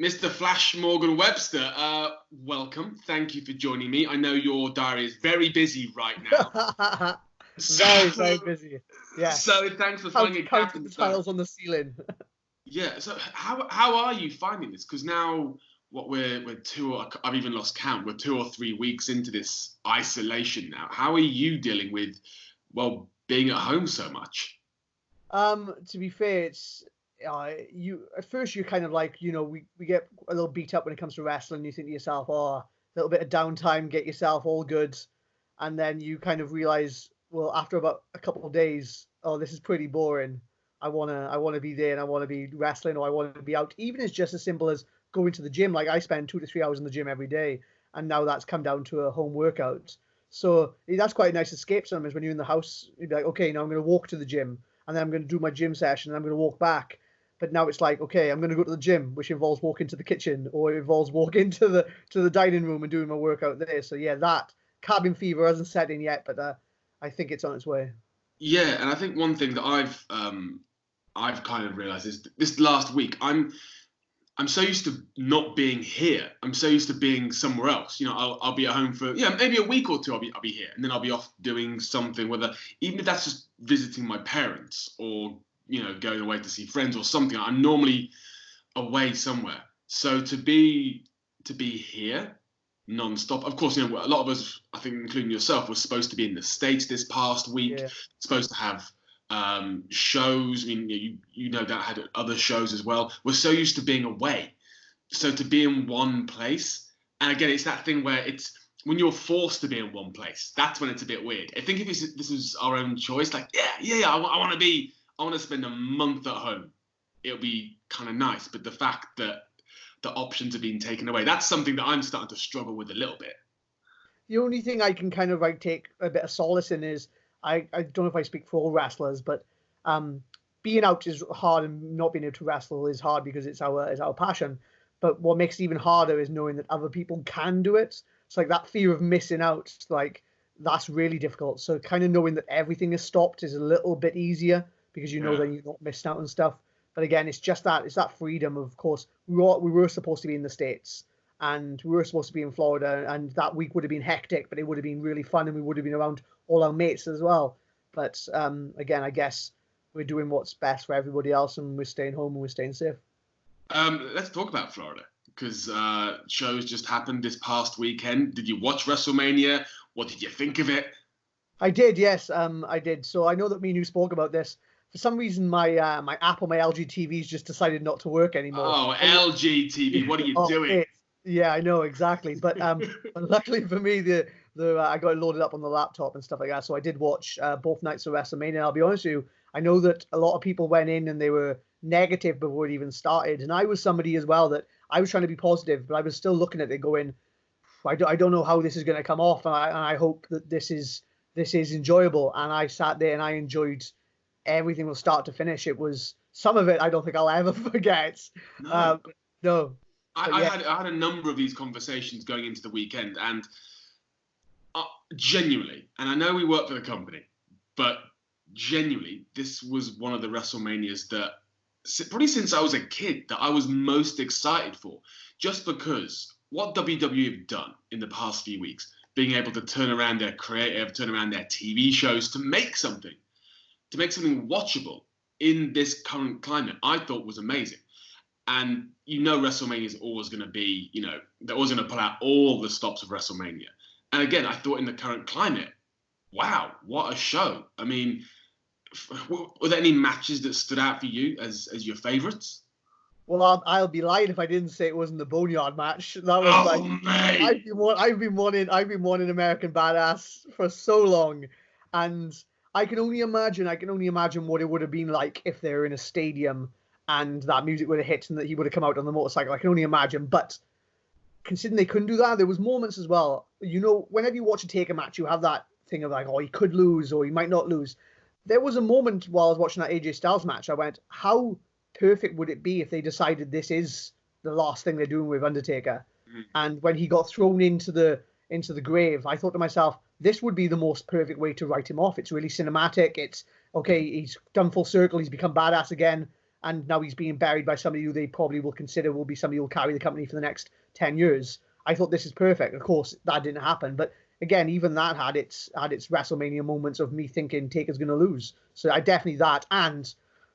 Mr. Flash Morgan Webster, welcome. Thank you for joining me. I know your diary is very busy right now. Very busy. Yes. So thanks for finding a gap Counting in the the diary. tiles on the ceiling. Yeah. So how are you finding this? Because now we're I've even lost count. We're 2 or 3 weeks into this isolation now. How are you dealing with being at home so much? To be fair, it's you at first you're kind of like, we get a little beat up when it comes to wrestling. You think to yourself, oh, a little bit of downtime, get yourself all good. And then you kind of realize, well, after about a couple of days, oh, this is pretty boring. I wanna be there and I wanna be wrestling, or I want to be out. Even it's just as simple as going to the gym. Like I spend 2 to 3 hours in the gym every day, and now that's come down to a home workout. So that's quite a nice escape sometimes when you're in the house. You'd be like, okay, now I'm going to walk to the gym, and then I'm going to do my gym session, and I'm going to walk back. But now it's like, okay, I'm going to go to the gym, which involves walking to the kitchen, or it involves walking to the dining room and doing my workout there. So yeah, that cabin fever hasn't set in yet, but I think it's on its way. Yeah, and I think one thing that I've kind of realized is this last week I'm so used to not being here. I'm so used to being somewhere else. I'll be at home for maybe a week or two. I'll be here, and then I'll be off doing something. Whether even if that's just visiting my parents or going away to see friends or something. I'm normally away somewhere. So to be here non-stop. Of course, a lot of us, I think, including yourself, were supposed to be in the States this past week. Yeah. Supposed to have shows. I mean, you no doubt had other shows as well. We're so used to being away, so to be in one place, and again, it's that thing where it's when you're forced to be in one place. That's when it's a bit weird. I think if this is our own choice, like I want to spend a month at home. It'll be kind of nice, but the fact that the options are being taken away, that's something that I'm starting to struggle with a little bit. The only thing I can kind of like take a bit of solace in is I don't know if I speak for all wrestlers, but being out is hard, and not being able to wrestle is hard because it's our passion. But what makes it even harder is knowing that other people can do it. It's like that fear of missing out, like that's really difficult. So kind of knowing that everything is stopped is a little bit easier because you know that you're not missing out on stuff. But again, it's that freedom. Of course, we were supposed to be in the States, and we were supposed to be in Florida, and that week would have been hectic, but it would have been really fun, and we would have been around all our mates as well. But again, I guess we're doing what's best for everybody else, and we're staying home and we're staying safe. Let's talk about Florida, because shows just happened this past weekend. Did you watch Wrestlemania? What did you think of it? I did, yes, I did. So I know that me and you spoke about this. For some reason, my my app on my LG TV's just decided not to work anymore. Oh, LG TV, what are you doing? Yeah, I know exactly. But luckily for me, the I got it loaded up on the laptop and stuff like that. So I did watch both nights of WrestleMania. I'll be honest with you, I know that a lot of people went in and they were negative before it even started, and I was somebody as well that I was trying to be positive, but I was still looking at it going, I don't know how this is going to come off, and I hope that this is enjoyable. And I sat there and I enjoyed everything from start to finish. It was some of it I don't think I'll ever forget. No. I had a number of these conversations going into the weekend, and genuinely, and I know we work for the company, but genuinely, this was one of the WrestleManias that probably since I was a kid that I was most excited for, just because what WWE have done in the past few weeks, being able to turn around their creative, turn around their TV shows to make something watchable in this current climate, I thought was amazing. And WrestleMania is always going to be, they're always going to pull out all the stops of WrestleMania. And again, I thought in the current climate, wow, what a show. I mean, were there any matches that stood out for you as your favorites? Well, I'll be lying if I didn't say it wasn't the Boneyard match. That was mate. I've been wanting American Badass for so long, and I can only imagine what it would have been like if they were in a stadium and that music would have hit and that he would have come out on the motorcycle. I can only imagine. But considering they couldn't do that, there was moments as well. Whenever you watch a Taker match, you have that thing of like, oh, he could lose or he might not lose. There was a moment while I was watching that AJ Styles match, I went, how perfect would it be if they decided this is the last thing they're doing with Undertaker? Mm-hmm. And when he got thrown into the grave, I thought to myself, this would be the most perfect way to write him off. It's really cinematic. It's okay. He's done full circle. He's become badass again. and now he's being buried by somebody who they probably will consider will be somebody who will carry the company for the next 10 years. I thought this is perfect. Of course, that didn't happen, but again, even that had its WrestleMania moments of me thinking Taker's going to lose. So I definitely that, and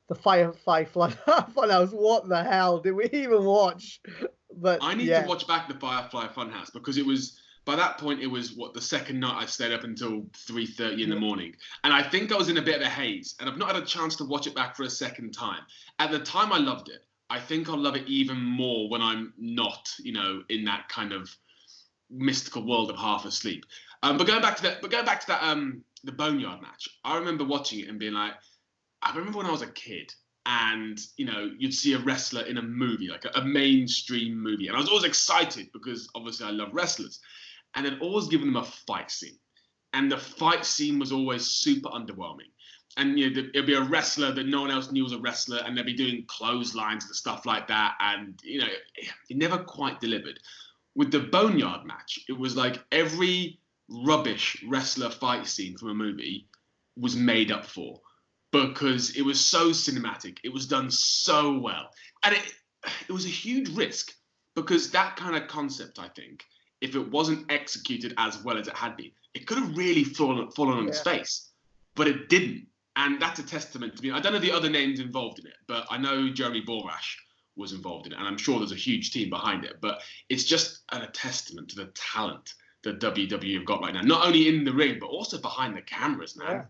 the Firefly Funhouse. What the hell did we even watch? But I need to watch back the Firefly Funhouse, because it was, by that point, it was the second night I stayed up until 3:30 in the morning. And I think I was in a bit of a haze, and I've not had a chance to watch it back for a second time. At the time, I loved it. I think I'll love it even more when I'm not, in that kind of mystical world of half asleep. But going back to that, the Boneyard match, I remember watching it and being like, I remember when I was a kid, and you'd see a wrestler in a movie, like a mainstream movie, and I was always excited because obviously I love wrestlers, and they'd always given them a fight scene, and the fight scene was always super underwhelming. And it'd be a wrestler that no one else knew was a wrestler, and they'd be doing clotheslines and stuff like that, and it never quite delivered. With the Boneyard match, it was like every rubbish wrestler fight scene from a movie was made up for, because it was so cinematic. It was done so well. And it was a huge risk, because that kind of concept, I think, if it wasn't executed as well as it had been, it could have really fallen on its face. But it didn't. And that's a testament to me. I don't know the other names involved in it, but I know Jeremy Borash was involved in it, and I'm sure there's a huge team behind it. But it's just a testament to the talent that WWE have got right now, not only in the ring, but also behind the cameras, man.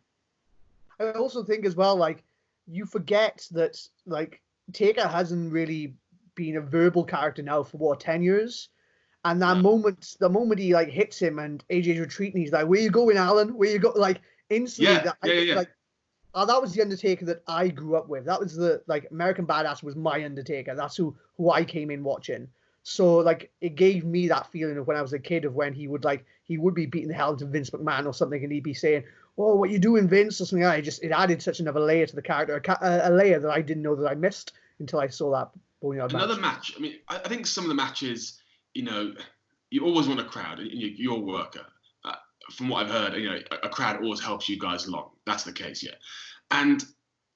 Yeah. I also think as well, like, you forget that, like, Taker hasn't really been a verbal character now for 10 years. And that moment, the moment he like hits him and AJ's retreating, he's like, "Where you going, Alan? Where you go?" Like instantly, like, that was the Undertaker that I grew up with. That was the American Badass was my Undertaker. That's who I came in watching. So like it gave me that feeling of when I was a kid, of when he would be beating the hell into Vince McMahon or something, and he'd be saying, "Oh, what you doing, Vince?" or something. It added such another layer to the character, a layer that I didn't know that I missed until I saw that Boneyard match. Another match. I mean, I think some of the matches, you always want a crowd, and you're a worker. From what I've heard, a crowd always helps you guys along. That's the case, yeah. And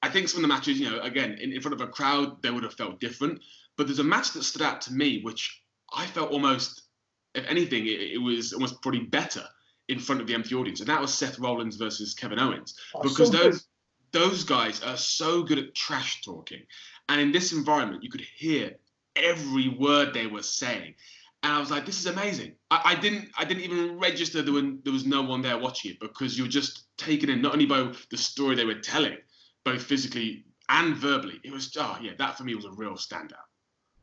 I think some of the matches, again, in front of a crowd, they would have felt different. But there's a match that stood out to me, which I felt almost, if anything, it was almost probably better in front of the empty audience. And that was Seth Rollins versus Kevin Owens. Because those guys are so good at trash talking. And in this environment, you could hear every word they were saying. And I was like, this is amazing. I didn't even register there was no one there watching it, because you're just taken in not only by the story they were telling, both physically and verbally. It was, that for me was a real standout.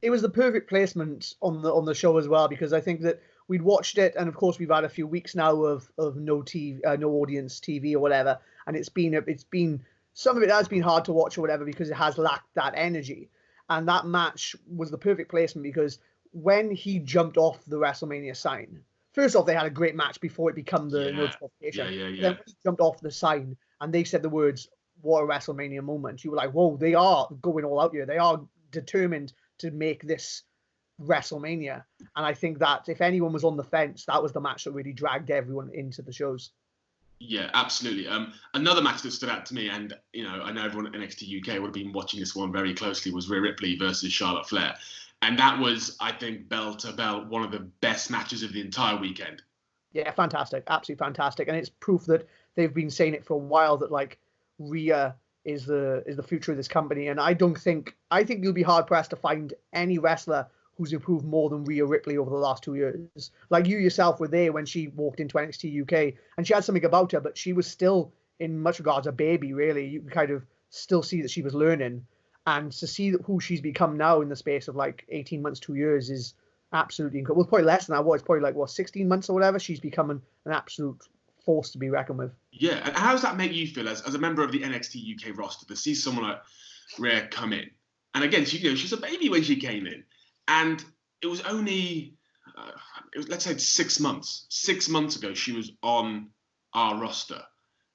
It was the perfect placement on the show as well, because I think that we'd watched it, and of course we've had a few weeks now of no TV, no audience TV or whatever, and it's been some of it has been hard to watch or whatever, because it has lacked that energy. And that match was the perfect placement, because when he jumped off the WrestleMania sign, first off, they had a great match before it became the notification. Yeah. Then when he jumped off the sign and they said the words, "What a WrestleMania moment," you were like, whoa, they are going all out here. They are determined to make this WrestleMania. And I think that if anyone was on the fence, that was the match that really dragged everyone into the shows. Yeah, absolutely. Another match that stood out to me, and I know everyone at NXT UK would have been watching this one very closely, was Rhea Ripley versus Charlotte Flair. And that was, I think, bell to bell, one of the best matches of the entire weekend. Yeah, fantastic. Absolutely fantastic. And it's proof that they've been saying it for a while, that like Rhea is the future of this company. And I think you'll be hard pressed to find any wrestler who's improved more than Rhea Ripley over the last 2 years. Like, you yourself were there when she walked into NXT UK, and she had something about her, but she was still, in much regards, a baby, really. You can kind of still see that she was learning. And to see who she's become now in the space of like 18 months, 2 years is absolutely incredible. Well, probably less than that. It's probably like 16 months or whatever. She's become an absolute force to be reckoned with. Yeah, and how does that make you feel as a member of the NXT UK roster, to see someone like Rhea come in? And again, she's a baby when she came in, and it was only let's say 6 months. 6 months ago, she was on our roster.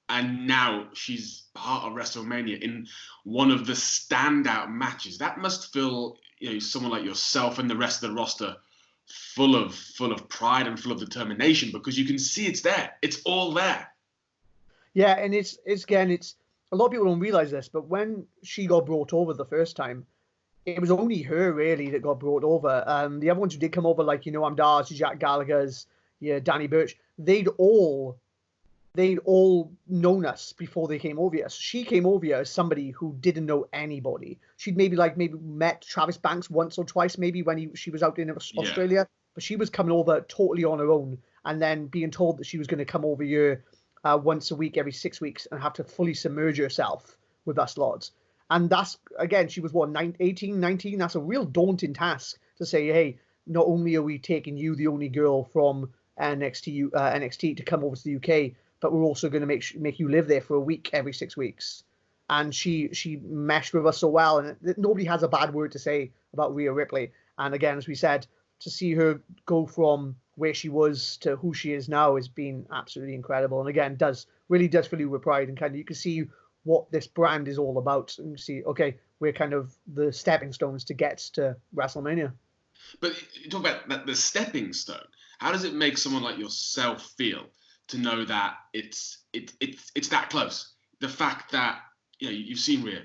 And now she's part of WrestleMania in one of the standout matches. That must fill, someone like yourself and the rest of the roster full of pride and full of determination, because you can see it's there. It's all there. Yeah, and it's a lot of people don't realize this, but when she got brought over the first time, it was only her really that got brought over. The other ones who did come over, like I'm Darcy, Jack Gallagher's, yeah, Danny Birch, they'd all known us before they came over here. So she came over here as somebody who didn't know anybody. She'd maybe met Travis Banks once or twice, maybe when she was out in Australia. Yeah. But she was coming over totally on her own, and then being told that she was going to come over here once a week, every 6 weeks, and have to fully submerge herself with us lots. And that's, again, she was 18, 19. That's a real daunting task to say, hey, not only are we taking you, the only girl from NXT to come over to the UK, but we're also going to make you live there for a week every 6 weeks. And she meshed with us so well, and nobody has a bad word to say about Rhea Ripley. And again, as we said, to see her go from where she was to who she is now has been absolutely incredible. And again, really does fill you with pride, and kind of you can see what this brand is all about, and you see, okay, we're kind of the stepping stones to get to WrestleMania. But you talk about the stepping stone. How does it make someone like yourself feel to know that it's that close? The fact that you've seen Rhea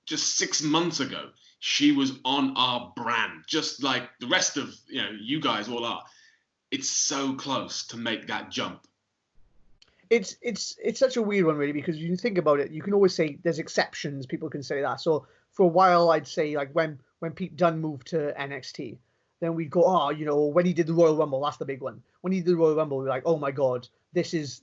just 6 months ago, she was on our brand, just like the rest of you guys all are. It's so close to make that jump. It's such a weird one, really, because you think about it, you can always say there's exceptions. People can say that. So for a while, I'd say like when Pete Dunne moved to NXT, then we'd go, when he did the Royal Rumble, that's the big one. When he did the Royal Rumble, we're like, oh my God, this is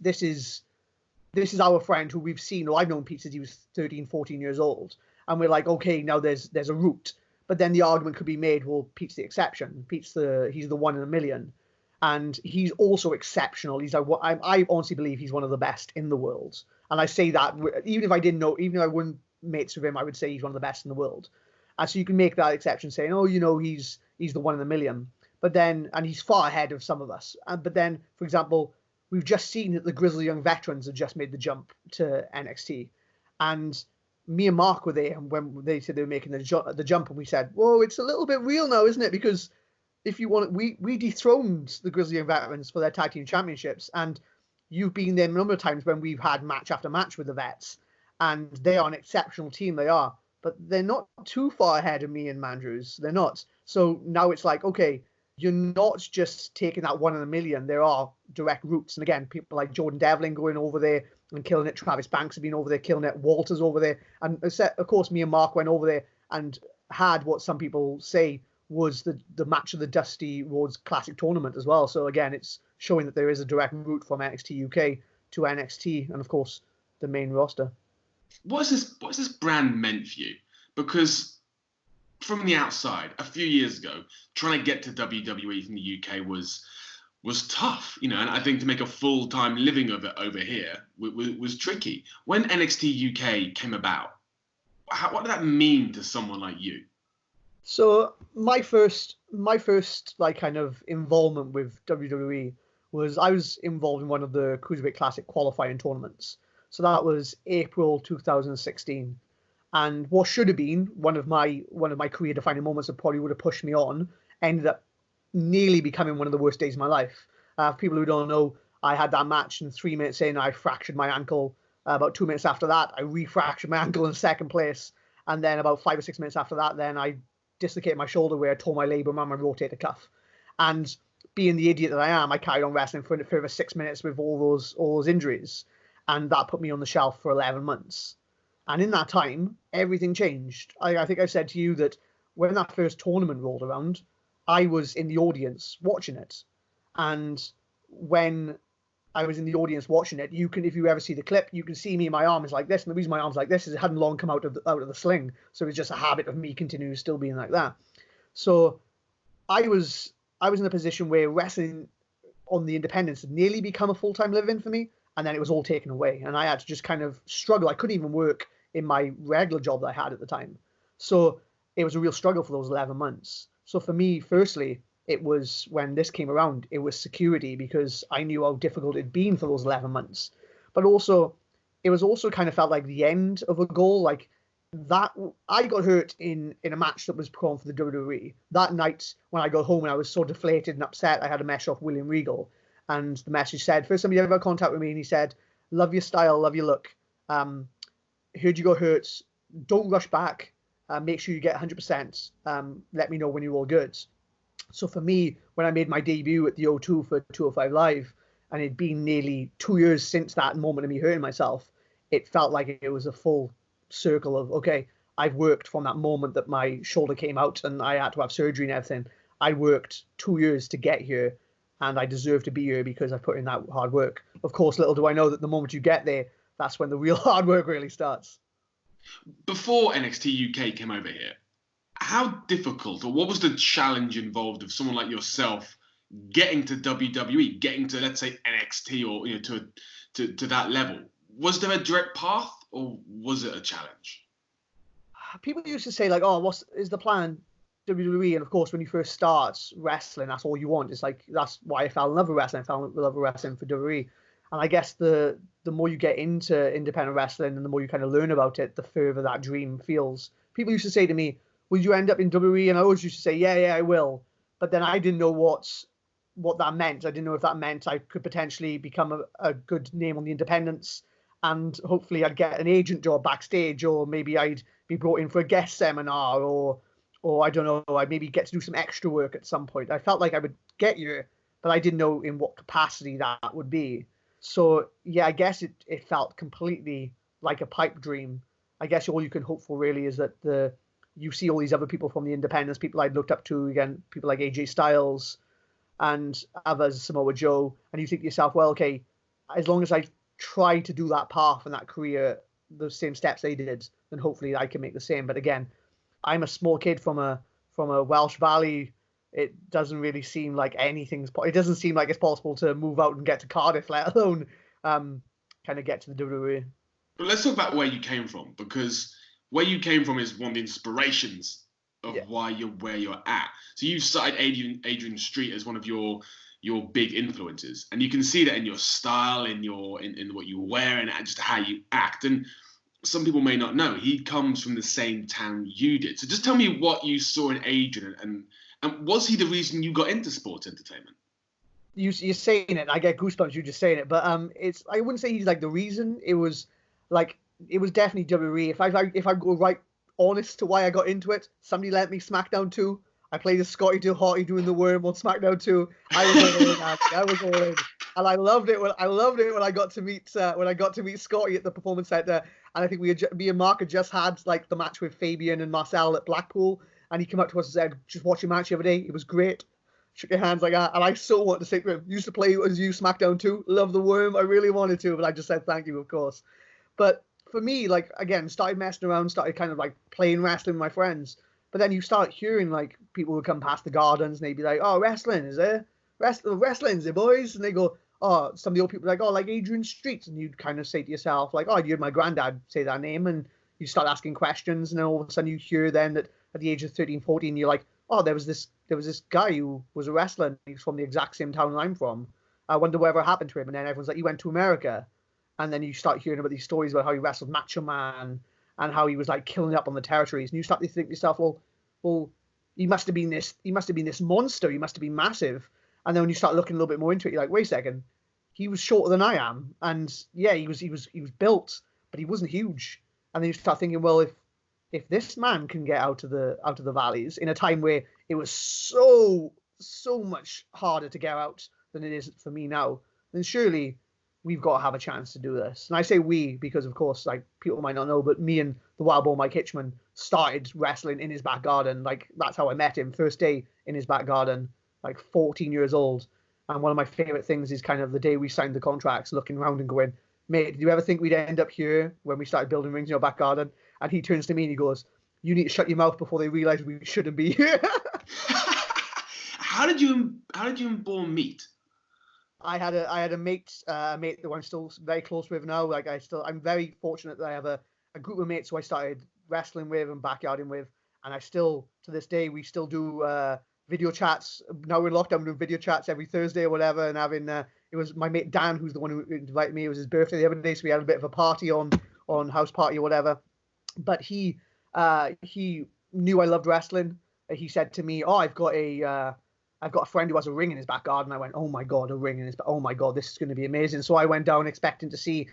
our friend who we've seen. I've known Pete since he was 13, 14 years old. And we're like, okay, now there's a route. But then the argument could be made, well, Pete's the exception. He's the one in a million. And he's also exceptional. He's like, I honestly believe he's one of the best in the world. And I say that, even if I didn't know, even if I wouldn't mates with him, I would say he's one of the best in the world. And so you can make that exception, saying, he's the one in a million. But then, and he's far ahead of some of us. But then, for example, we've just seen that the Grizzly Young Veterans have just made the jump to NXT. And me and Mark were there, and when they said they were making the jump, and we said, whoa, it's a little bit real now, isn't it? Because if you want, we dethroned the Grizzly Young Veterans for their tag team championships, and you've been there a number of times when we've had match after match with the vets, and they are an exceptional team. They are, but they're not too far ahead of me and Mandrews. They're not. So now it's like, okay, you're not just taking that one in a million. There are direct routes, and again, people like Jordan Devlin going over there and killing it. Travis Banks have been over there killing it. Walter's over there, and of course, me and Mark went over there and had what some people say was the match of the Dusty Rhodes Classic tournament as well. So again, it's showing that there is a direct route from NXT UK to NXT, and of course, the main roster. What's this brand meant for you? Because from the outside, a few years ago, trying to get to WWE from the UK was tough, and I think to make a full-time living of it over here was tricky. When NXT UK came about, what did that mean to someone like you? So my first like kind of involvement with WWE was I was involved in one of the Cruiserweight Classic qualifying tournaments. So that was April 2016, and what should have been one of my career defining moments that probably would have pushed me on ended up nearly becoming one of the worst days of my life. For people who don't know, I had that match, and 3 minutes in, I fractured my ankle. About 2 minutes after that, I re-fractured my ankle in second place, and then about 5 or 6 minutes after that, then I dislocated my shoulder where I tore my labrum and my rotator cuff. And being the idiot that I am, I carried on wrestling for over 6 minutes with all those injuries, and that put me on the shelf for 11 months. And in that time, everything changed. I think I said to you that when that first tournament rolled around, I was in the audience watching it. And when I was in the audience watching it, if you ever see the clip, you can see me, my arm is like this. And the reason my arm's like this is it hadn't long come out of the sling. So it's just a habit of me continuing still being like that. So I was in a position where wrestling on the independents had nearly become a full-time living for me. And then it was all taken away. And I had to just kind of struggle. I couldn't even work in my regular job that I had at the time. So it was a real struggle for those 11 months. So for me, firstly, it was when this came around, it was security, because I knew how difficult it'd been for those 11 months. But also, it was also kind of felt like the end of a goal. Like that, I got hurt in a match that was put on for the WWE. That night when I got home and I was so deflated and upset, I had a message off William Regal. And the message said, first time he ever had contact with me, and he said, love your style, love your look. heard you got hurt. Don't rush back. Make sure you get 100%. Let me know when you're all good. So for me, when I made my debut at the O2 for 205 Live, and it'd been nearly 2 years since that moment of me hurting myself, it felt like it was a full circle of, okay, I've worked from that moment that my shoulder came out and I had to have surgery and everything. I worked 2 years to get here, and I deserve to be here because I put in that hard work. Of course, little do I know that the moment you get there, that's when the real hard work really starts. Before NXT UK came over here, how difficult, or what was the challenge involved of someone like yourself getting to WWE, getting to, let's say, NXT, or to that level? Was there a direct path, or was it a challenge? People used to say, like, oh, what is the plan? WWE. And of course, when you first start wrestling, that's all you want. It's like, that's why I fell in love with wrestling. I fell in love with wrestling for WWE. And I guess the more you get into independent wrestling and the more you kind of learn about it, the further that dream feels. People used to say to me, will you end up in WWE? And I always used to say, yeah, I will. But then I didn't know what that meant. I didn't know if that meant I could potentially become a good name on the independents, and hopefully I'd get an agent job backstage, or maybe I'd be brought in for a guest seminar, or I don't know, I'd maybe get to do some extra work at some point. I felt like I would get here, but I didn't know in what capacity that would be. So yeah, I guess it felt completely like a pipe dream. I guess all you can hope for really is that you see all these other people from the independents, people I'd looked up to, again, people like AJ Styles and others, Samoa Joe, and you think to yourself, well, okay, as long as I try to do that path and that career, the same steps they did, then hopefully I can make the same. But again, I'm a small kid from a Welsh Valley. It doesn't really seem like it doesn't seem like it's possible to move out and get to Cardiff, let alone kind of get to the WWE. But let's talk about where you came from, because where you came from is one of the inspirations of why you're where you're at. So you started Adrian Street as one of your big influences, and you can see that in your style, in what you wear, and just how you act. And some people may not know, he comes from the same town you did. So just tell me what you saw in Adrian, and was he the reason you got into sports entertainment? You're saying it, and I get goosebumps you just saying it. But I wouldn't say he's like the reason. It was definitely WWE. If I go right honest to why I got into it, somebody lent me SmackDown 2. I played as Scotty Dill Harty doing the worm on SmackDown 2. I was all in, Andy. I was all in, and I loved it when I got to meet Scotty at the Performance Center. And I think me and Mark had just had like the match with Fabian and Marcel at Blackpool, and he came up to us and said, "Just watch your match the other day. It was great." Shook your hands like that, and I so wanted to say to him, "Used to play as you SmackDown 2. Love the worm." I really wanted to, but I just said thank you, of course. But for me, like, again, started messing around, started kind of like playing wrestling with my friends. But then you start hearing like people would come past the gardens and they'd be like, "Oh, wrestling, is there? Wrestling's there, boys?" And they go, "Oh," some of the old people like, "Oh, like Adrian Street." And you'd kind of say to yourself, like, "Oh, you heard my granddad say that name." And you start asking questions, and then all of a sudden you hear then that at the age of 13, 14, you're like, "Oh, there was this guy who was a wrestler. And he's from the exact same town I'm from. I wonder whatever happened to him." And then everyone's like, "He went to America." And then you start hearing about these stories about how he wrestled Macho Man and how he was like killing up on the territories. And you start to think to yourself, well, he must have been this monster. He must have been massive. And then when you start looking a little bit more into it, you're like, wait a second, he was shorter than I am. And yeah, he was built, but he wasn't huge. And then you start thinking, well, if this man can get out of the valleys in a time where it was so much harder to get out than it is for me now, then surely we've got to have a chance to do this. And I say we because, of course, like, people might not know, but me and the Wild Boar Mike Hitchman started wrestling in his back garden. Like, that's how I met him. First day in his back garden, like 14 years old. And one of my favorite things is kind of the day we signed the contracts, looking around and going, "Mate, did you ever think we'd end up here when we started building rings in your back garden?" And he turns to me and he goes, "You need to shut your mouth before they realize we shouldn't be here." How did you and Bourne meet? I had a mate that I'm still very close with now. Like, I'm very fortunate that I have a group of mates who I started wrestling with and backyarding with, and I still, to this day, we still do video chats. Now we're in lockdown, we're doing video chats every Thursday or whatever, and having it was my mate Dan who's the one who invited me. It was his birthday the other day, so we had a bit of a party on house party or whatever. But he knew I loved wrestling. He said to me, "Oh, I've got a friend who has a ring in his back garden." I went, "Oh my God, a ring in his back. Oh my God, this is going to be amazing." So I went down expecting to see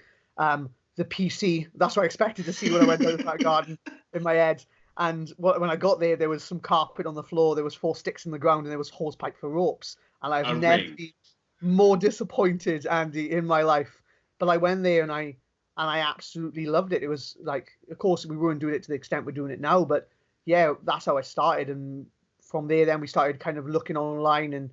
the PC. That's what I expected to see when I went down the back garden in my head. And when I got there was some carpet on the floor, there was 4 sticks in the ground, and there was hose pipe for ropes. And I've A never ring. been more disappointed, Andy, in my life. But I went there and I absolutely loved it. It was like, of course, we weren't doing it to the extent we're doing it now, but yeah, that's how I started. And from there, then we started kind of looking online, and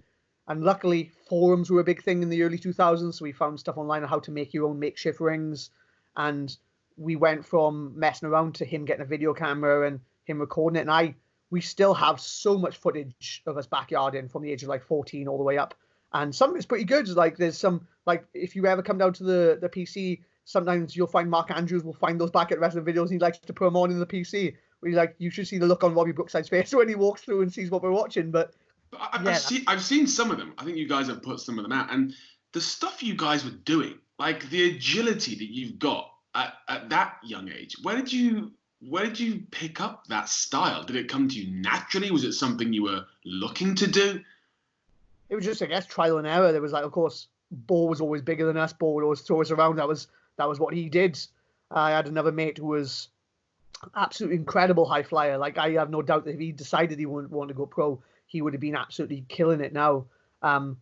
luckily forums were a big thing in the early 2000s. So we found stuff online on how to make your own makeshift rings, and we went from messing around to him getting a video camera and him recording it. And we still have so much footage of us backyarding from the age of like 14 all the way up. And some of it's pretty good. Like there's some, like if you ever come down to the PC, sometimes you'll find Mark Andrews will find those back at wrestling videos, and he likes to put them on in the PC. Where like, you should see the look on Robbie Brookside's face when he walks through and sees what we're watching. But I've seen some of them. I think you guys have put some of them out, and the stuff you guys were doing, like the agility that you've got at that young age. Where did you pick up that style? Did it come to you naturally? Was it something you were looking to do? It was just, I guess, trial and error. There was like, of course, Bo was always bigger than us. Bo would always throw us around. That was what he did. I had another mate who was absolutely incredible high flyer. Like, I have no doubt that if he decided he wouldn't want to go pro, he would have been absolutely killing it now. I'm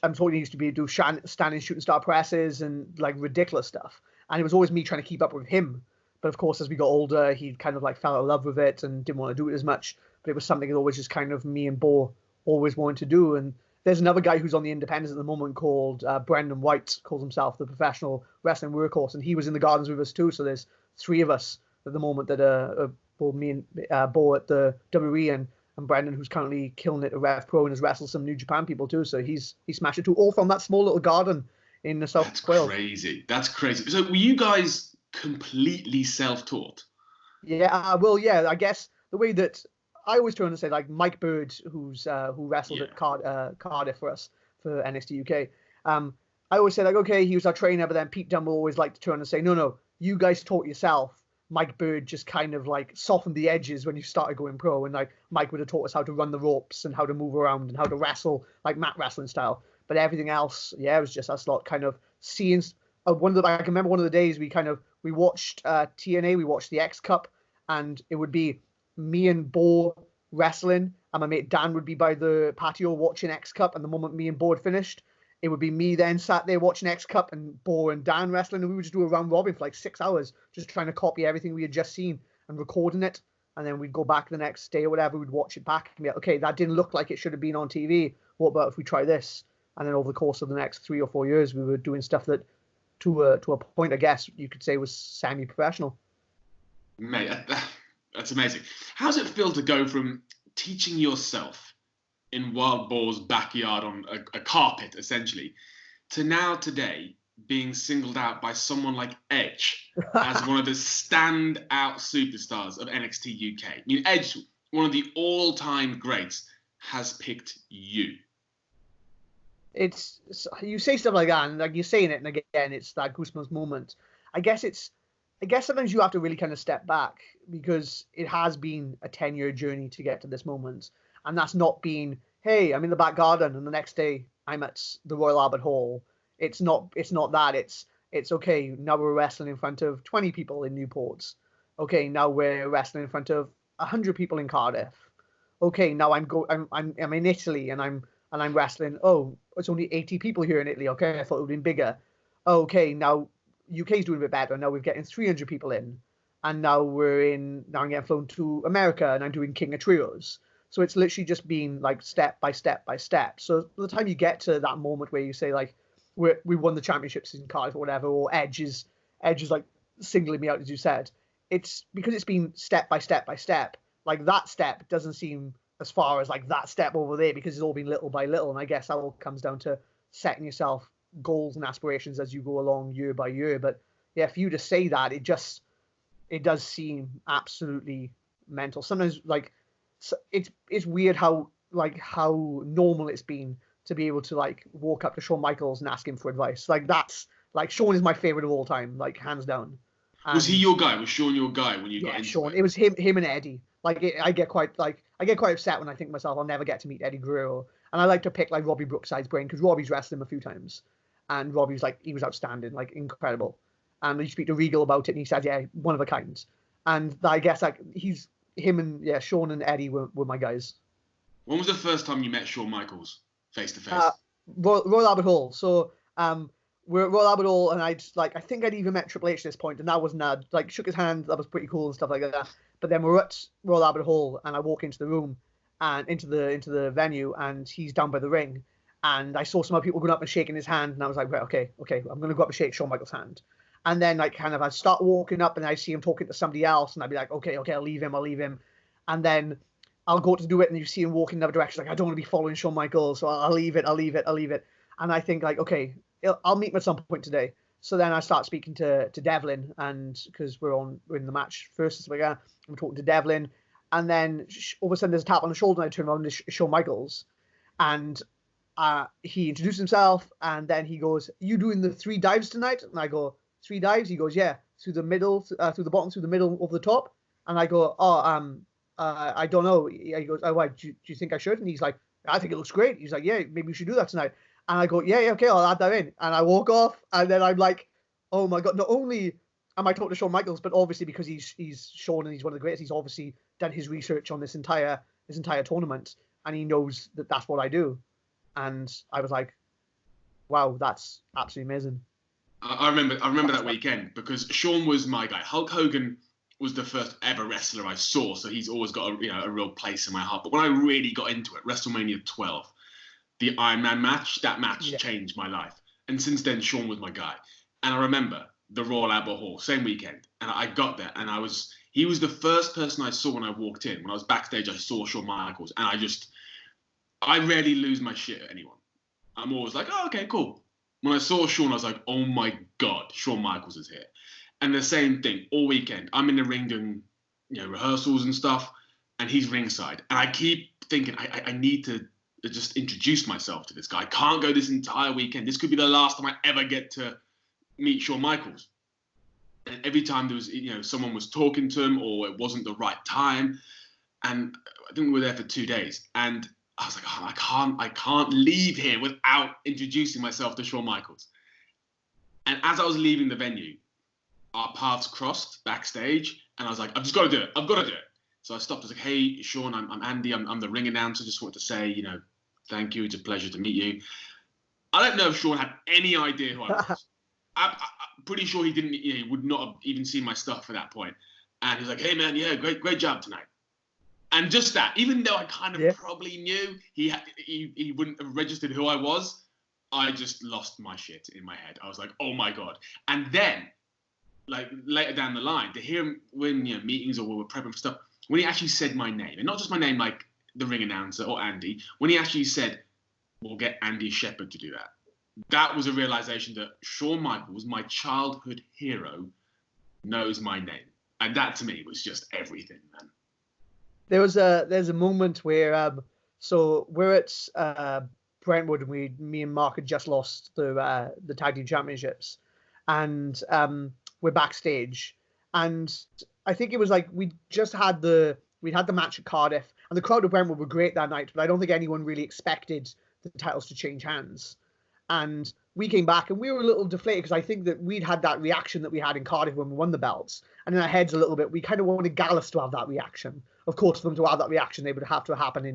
talking, he used to do standing shooting star presses and like ridiculous stuff. And it was always me trying to keep up with him. But of course, as we got older, he kind of like fell in love with it and didn't want to do it as much. But it was something that always just kind of me and Bo always wanted to do. And there's another guy who's on the independents at the moment called Brendan White, calls himself the professional wrestling workhorse. And he was in the gardens with us too. So there's 3 of us at the moment that are both me and Bo at the WWE, and Brendan, who's currently killing it at Rev Pro and has wrestled some New Japan people too. So he smashed it too, all from that small little garden in the South Wales. That's crazy. So were you guys completely self-taught? Yeah, well, yeah, I guess the way that I always turn to say, like Mike Bird, who wrestled at Cardiff for us for NXT UK. I always say, like, okay, he was our trainer, but then Pete Dunne will always like to turn and say, no, you guys taught yourself. Mike Bird just kind of like softened the edges when you started going pro, and like Mike would have taught us how to run the ropes and how to move around and how to wrestle like mat wrestling style. But everything else, yeah, it was just us lot kind of seeing. I can remember one of the days we watched TNA, we watched the X Cup, and it would be me and Bo wrestling, and my mate Dan would be by the patio watching X Cup. And the moment me and Bo had finished, it would be me then sat there watching X Cup and Bo and Dan wrestling, and we would just do a round robin for like 6 hours, just trying to copy everything we had just seen and recording it. And then we'd go back the next day or whatever, we'd watch it back and be like, okay, that didn't look like it should have been on TV. What about if we try this? And then over the course of the next 3 or 4 years, we were doing stuff that, to a point, I guess you could say, was semi-professional. Mate, that's amazing. How does it feel to go from teaching yourself in Wild Boar's backyard on a carpet, essentially, to now today being singled out by someone like Edge as one of the standout superstars of NXT UK? I mean, Edge, one of the all-time greats, has picked you. It's you say stuff like that, and like you're saying it, and again, it's that goosebumps moment. I guess sometimes you have to really kind of step back, because it has been a 10-year journey to get to this moment. And that's not been, hey, I'm in the back garden and the next day I'm at the Royal Albert Hall. It's not that. It's okay, now we're wrestling in front of 20 people in Newport. Okay, now we're wrestling in front of 100 people in Cardiff. Okay, now I'm in Italy and I'm wrestling. Oh, it's only 80 people here in Italy. Okay, I thought it would have been bigger. Okay, now UK's doing a bit better. Now we're getting 300 people in. And now I'm getting flown to America and I'm doing King of Trios. So it's literally just been like step by step by step. So by the time you get to that moment where you say like, we won the championships in Cardiff or whatever, or Edge is like singling me out, as you said, it's because it's been step by step by step. Like that step doesn't seem as far as like that step over there, because it's all been little by little. And I guess that all comes down to setting yourself goals and aspirations as you go along year by year. But yeah, for you to say that, it does seem absolutely mental. Sometimes like it's weird how normal it's been to be able to like walk up to Shawn Michaels and ask him for advice. Like that's like Shawn is my favorite of all time, like hands down. And was he your guy? Was Shawn your guy when you got into Shawn? it? It was him and Eddie. Like I get quite upset when I think to myself, I'll never get to meet Eddie Guerrero. And I like to pick like Robbie Brookside's brain, because Robbie's wrestled him a few times, and Robbie's like, he was outstanding, like incredible. And you speak to Regal about it, and he said, yeah, one of a kind. And I guess like him and Shawn and Eddie were my guys. When was the first time you met Shawn Michaels face to face? Royal Albert Hall. So we're at Royal Albert Hall, and I think I'd even met Triple H at this point, and that was Nad. Like, shook his hand, that was pretty cool and stuff like that. But then we're at Royal Albert Hall, and I walk into the room and into the venue, and he's down by the ring, and I saw some other people going up and shaking his hand, and I was like, right, okay, I'm gonna go up and shake Shawn Michaels' hand. And then like kind of I start walking up, and I see him talking to somebody else, and I'd be like, okay, I'll leave him, and then I'll go to do it, and you see him walking in another direction, like, I don't want to be following Shawn Michaels, so I'll leave it. And I think like, okay, I'll meet him at some point today. So then I start speaking to Devlin, and because we're in the match first, so I'm talking to Devlin, and then all of a sudden there's a tap on the shoulder, and I turn around to Shawn Michaels, and he introduced himself, and then he goes, "You doing the 3 dives tonight?" And I go, 3 dives? He goes, "Yeah, through the middle, through the bottom, through the middle, over the top." And I go, I don't know. He goes, "Oh, why? Do you think I should?" And he's like, "I think it looks great." He's like, "Yeah, maybe we should do that tonight." And I go, yeah, okay, I'll add that in. And I walk off, and then I'm like, oh my God, not only am I talking to Shawn Michaels, but obviously because he's Shawn and he's one of the greatest, he's obviously done his research on this entire tournament, and he knows that that's what I do. And I was like, wow, that's absolutely amazing. I remember that weekend, because Shawn was my guy. Hulk Hogan was the first ever wrestler I saw, so he's always got a real place in my heart. But when I really got into it, WrestleMania 12, the Iron Man match, that match changed my life. And since then, Shawn was my guy. And I remember the Royal Albert Hall, same weekend. And I got there, and he was the first person I saw when I walked in. When I was backstage, I saw Shawn Michaels. And I rarely lose my shit at anyone. I'm always like, oh, okay, cool. When I saw Shawn, I was like, oh my God, Shawn Michaels is here. And the same thing all weekend. I'm in the ring doing, rehearsals and stuff, and he's ringside. And I keep thinking, I need to just introduce myself to this guy. I can't go this entire weekend. This could be the last time I ever get to meet Shawn Michaels. And every time there was, someone was talking to him, or it wasn't the right time. And I think we were there for 2 days. And I was like, oh, I can't leave here without introducing myself to Shawn Michaels. And as I was leaving the venue, our paths crossed backstage, and I was like, I've just got to do it. I've got to do it. So I stopped. I was like, hey, Shawn, I'm Andy. I'm the ring announcer. Just wanted to say, thank you. It's a pleasure to meet you. I don't know if Shawn had any idea who I was. I'm pretty sure he didn't. He would not have even seen my stuff at that point. And he was like, hey, man, yeah, great job tonight. And just that, even though I kind of probably knew he wouldn't have registered who I was, I just lost my shit in my head. I was like, oh my God. And then, like later down the line, to hear him when meetings or we were prepping for stuff, when he actually said my name, and not just my name like the ring announcer or Andy, when he actually said, we'll get Andy Shepherd to do that, that was a realization that Shawn Michaels, my childhood hero, knows my name. And that to me was just everything, man. There's a moment where so we're at Brentwood, and me and Mark had just lost the tag team championships, and we're backstage, and I think it was like we'd had the match at Cardiff, and the crowd of Brentwood were great that night, but I don't think anyone really expected the titles to change hands. And we came back, and we were a little deflated, because I think that we'd had that reaction that we had in Cardiff when we won the belts, and in our heads a little bit, we kind of wanted Gallus to have that reaction. Of course, for them to have that reaction, they would have to happen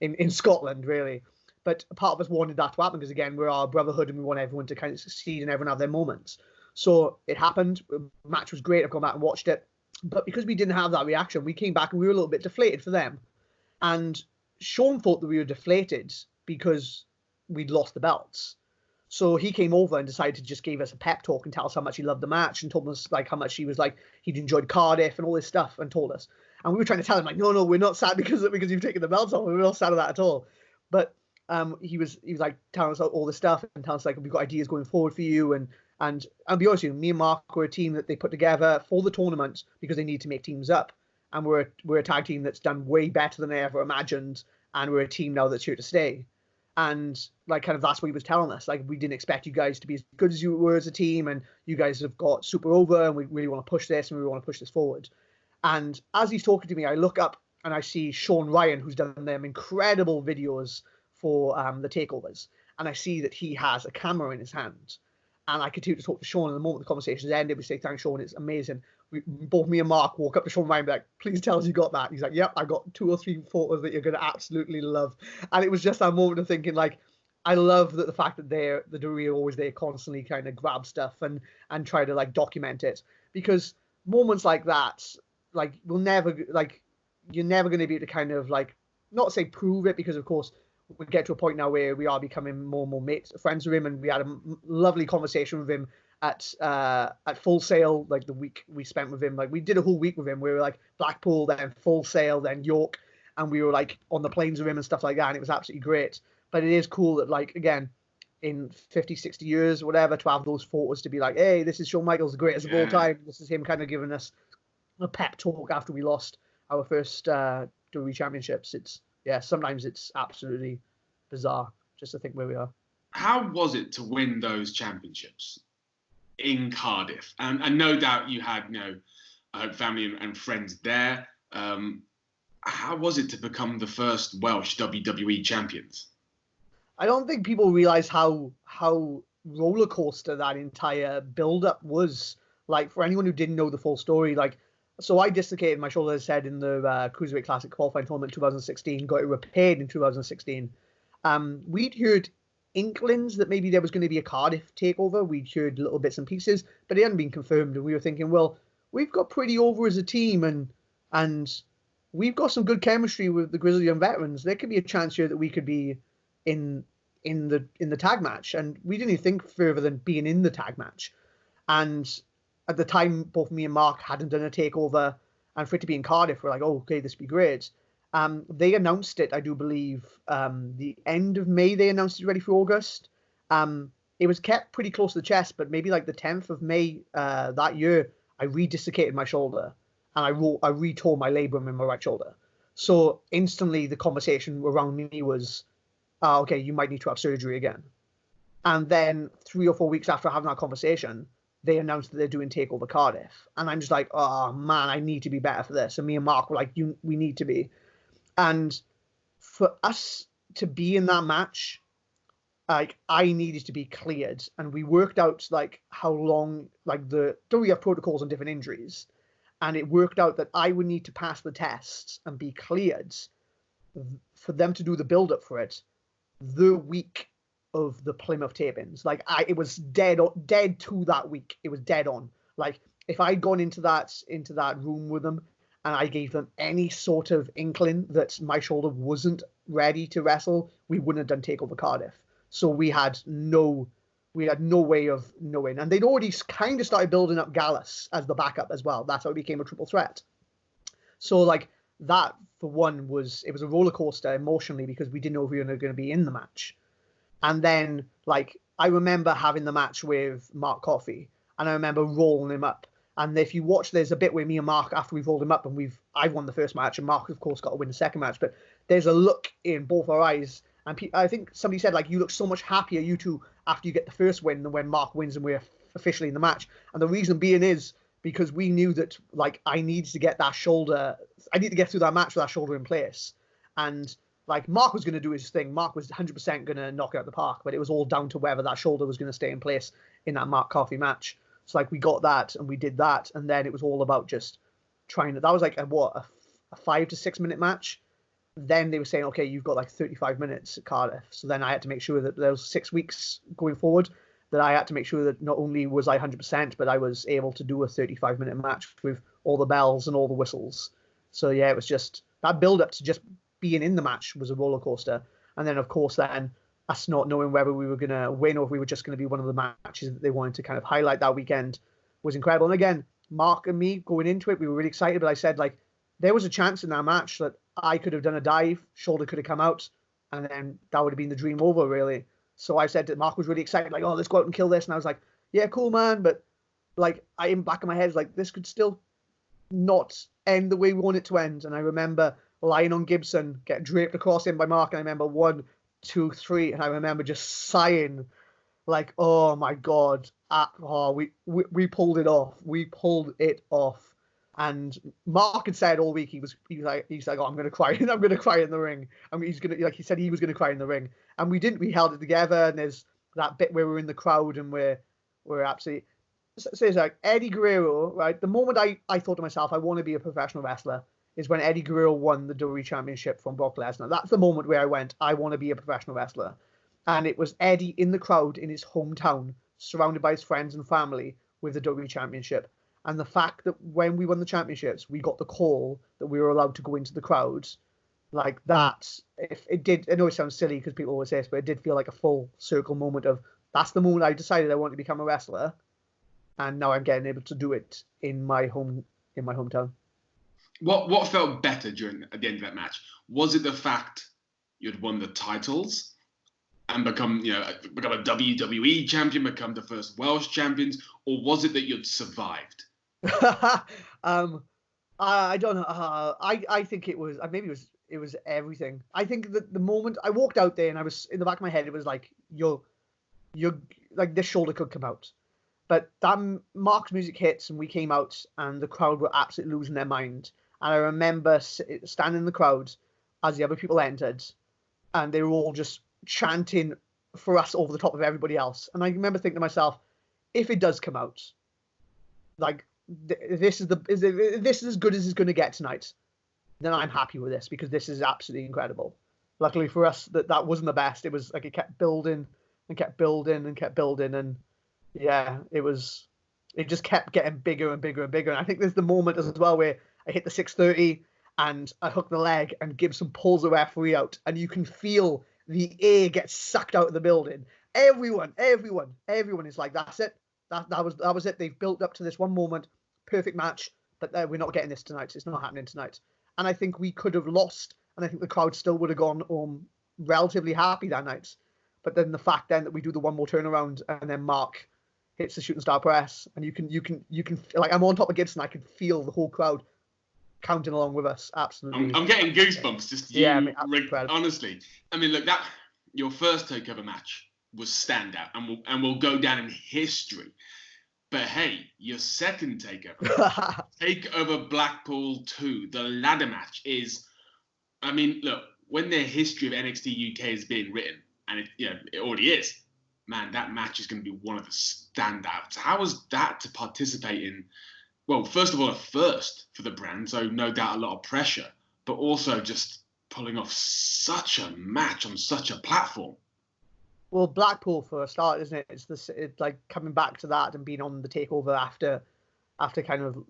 in Scotland, really. But part of us wanted that to happen, because again, we're our brotherhood, and we want everyone to kind of succeed and everyone have their moments. So it happened. The match was great. I've gone back and watched it. But because we didn't have that reaction, we came back and we were a little bit deflated for them. And Shawn thought that we were deflated because we'd lost the belts. So he came over and decided to just give us a pep talk and tell us how much he loved the match, and told us like how much he was like he'd enjoyed Cardiff and all this stuff, and told us. And we were trying to tell him like, no, we're not sad because you've taken the belts off. We're not sad of that at all. But he was like telling us all this stuff, and telling us like, we've got ideas going forward for you, and I'll be honest with you, me and Mark were a team that they put together for the tournament because they need to make teams up, and we're a tag team that's done way better than they ever imagined, and we're a team now that's here to stay. And like kind of that's what he was telling us. Like, we didn't expect you guys to be as good as you were as a team, and you guys have got super over, and we really want to push this, and we want to push this forward. And as he's talking to me, I look up and I see Sean Ryan, who's done them incredible videos for the takeovers, and I see that he has a camera in his hand. And I continued to talk to Sean, and the moment the conversations ended, we say, thanks, Sean, it's amazing. Both me and Mark walk up to Sean Ryan and be like, please tell us you got that. He's like, yep, I got 2 or 3 photos that you're going to absolutely love. And it was just that moment of thinking, like, I love that the fact that the WWE are always there constantly kind of grab stuff and try to, like, document it. Because moments like that, like, you're never going to be able to kind of, like, not say prove it, because, of course, we get to a point now where we are becoming more and more friends with him, and we had a lovely conversation with him at Full Sail, like the week we spent with him. Like, we did a whole week with him. We were like Blackpool, then Full Sail, then York, and we were like on the planes with him and stuff like that, and it was absolutely great. But it is cool that, like, again, in 50, 60 years, whatever, to have those photos to be like, hey, this is Shawn Michaels, the greatest of all time. This is him kind of giving us a pep talk after we lost our first WWE championships. Sometimes it's absolutely bizarre just to think where we are. How was it to win those championships in Cardiff? And no doubt you had, family and friends there. How was it to become the first Welsh WWE champions? I don't think people realize how roller coaster that entire build-up was. Like, for anyone who didn't know the full story, like, so I dislocated my shoulder, as I said, in the Cruiserweight Classic qualifying tournament in 2016, got it repaired in 2016. We'd heard inklings that maybe there was going to be a Cardiff takeover. We'd heard little bits and pieces, but it hadn't been confirmed. And we were thinking, well, we've got pretty over as a team, and we've got some good chemistry with the Grizzly Young Veterans. There could be a chance here that we could be in the tag match. And we didn't even think further than being in the tag match. And at the time, both me and Mark hadn't done a takeover, and for it to be in Cardiff, we're like, oh, okay, this would be great. They announced it, I do believe, the end of May. They announced it ready for August. It was kept pretty close to the chest, but maybe like the 10th of May that year, I redislocated my shoulder, and I retore my labrum in my right shoulder. So instantly, the conversation around me was, okay, you might need to have surgery again. And then 3 or 4 weeks after having that conversation, they announced that they're doing TakeOver Cardiff. And I'm just like, oh, man, I need to be better for this. And me and Mark were like, we need to be. And for us to be in that match, like, I needed to be cleared. And we worked out, like, how long, like, we have protocols on different injuries. And it worked out that I would need to pass the tests and be cleared for them to do the build-up for it the week of the Plymouth tapings. Like, it was dead to that week. It was dead on. Like, if I'd gone into that room with them and I gave them any sort of inkling that my shoulder wasn't ready to wrestle, we wouldn't have done TakeOver Cardiff. So we had no way of knowing. And they'd already kind of started building up Gallus as the backup as well. That's how it became a triple threat. So, like, that, for one, it was a roller coaster emotionally, because we didn't know if we were going to be in the match. And then, like, I remember having the match with Mark Coffey, and I remember rolling him up. And if you watch, there's a bit where me and Mark, after we've rolled him up, and I've won the first match, and Mark, of course, got to win the second match. But there's a look in both our eyes, and I think somebody said, like, you look so much happier, you two, after you get the first win than when Mark wins and we're officially in the match. And the reason being is because we knew that, like, I needed to get that shoulder. I need to get through that match with that shoulder in place. And, like, Mark was going to do his thing. Mark was 100% going to knock it out the park, but it was all down to whether that shoulder was going to stay in place in that Mark Coffey match. So, like, we got that and we did that. And then it was all about just trying to, that was like a 5 to 6 minute match. Then they were saying, okay, you've got like 35 minutes at Cardiff. So then I had to make sure that those 6 weeks going forward, that I had to make sure that not only was I 100%, but I was able to do a 35-minute match with all the bells and all the whistles. So yeah, it was just that build up to just being in the match was a roller coaster. And then, of course, then us not knowing whether we were going to win or if we were just going to be one of the matches that they wanted to kind of highlight that weekend was incredible. And again, Mark and me going into it, we were really excited, but I said, like, there was a chance in that match that I could have done a dive, shoulder could have come out, and then that would have been the dream over, really. So I said that Mark was really excited, like, oh, let's go out and kill this. And I was like, yeah, cool, man. But, like, in back of my head, like, this could still not end the way we want it to end. And I remember lying on Gibson, get draped across him by Mark. And I remember 1, 2, 3. And I remember just sighing, like, oh, my God. We pulled it off. We pulled it off. And Mark had said all week he was like, oh, I'm gonna cry. I'm gonna cry in the ring. I mean, he said he was gonna cry in the ring. And we didn't. We held it together. And there's that bit where we're in the crowd and we're were absolutely. So it's like Eddie Guerrero, right? The moment I thought to myself, I want to be a professional wrestler, is when Eddie Guerrero won the WWE Championship from Brock Lesnar. That's the moment where I went, I want to be a professional wrestler. And it was Eddie in the crowd in his hometown, surrounded by his friends and family with the WWE Championship. And the fact that when we won the championships, we got the call that we were allowed to go into the crowds, like that. If it did, I know it sounds silly because people always say this, but it did feel like a full circle moment of that's the moment I decided I wanted to become a wrestler, and now I'm getting able to do it in my hometown. What felt better at the end of that match? Was it the fact you'd won the titles and become a WWE champion, become the first Welsh champions, or was it that you'd survived? I don't know. I think it was maybe it was everything. I think that the moment I walked out there and I was in the back of my head, it was like you're like this shoulder could come out. But that Mark's music hits and we came out and the crowd were absolutely losing their mind. And I remember standing in the crowd as the other people entered, and they were all just chanting for us over the top of everybody else. And I remember thinking to myself, if it does come out, like this is as good as it's going to get tonight, then I'm happy with this because this is absolutely incredible. Luckily for us, that wasn't the best. It was like it kept building and kept building and kept building, and yeah, it just kept getting bigger and bigger and bigger. And I think there's the moment as well where I hit the 630 and I hook the leg and Gibson pulls the referee out, and you can feel the air get sucked out of the building. Everyone is like, that's it. That was it. They've built up to this one moment, perfect match, but we're not getting this tonight. It's not happening tonight. And I think we could have lost, and I think the crowd still would have gone home relatively happy that night. But then the fact then that we do the one more turnaround and then Mark hits the shooting star press, and you can like, I'm on top of Gibson, I can feel the whole crowd counting along with us. Absolutely. I'm getting goosebumps just honestly. I mean, look, that your first takeover match was standout and will go down in history. But hey, your second takeover, takeover Blackpool 2, the ladder match is, I mean, look, when the history of NXT UK is being written, and it already is, man, that match is going to be one of the standouts. How was that to participate in? Well, first of all, a first for the brand, so no doubt a lot of pressure, but also just pulling off such a match on such a platform. Well, Blackpool for a start, isn't it? It's like coming back to that and being on the takeover after kind of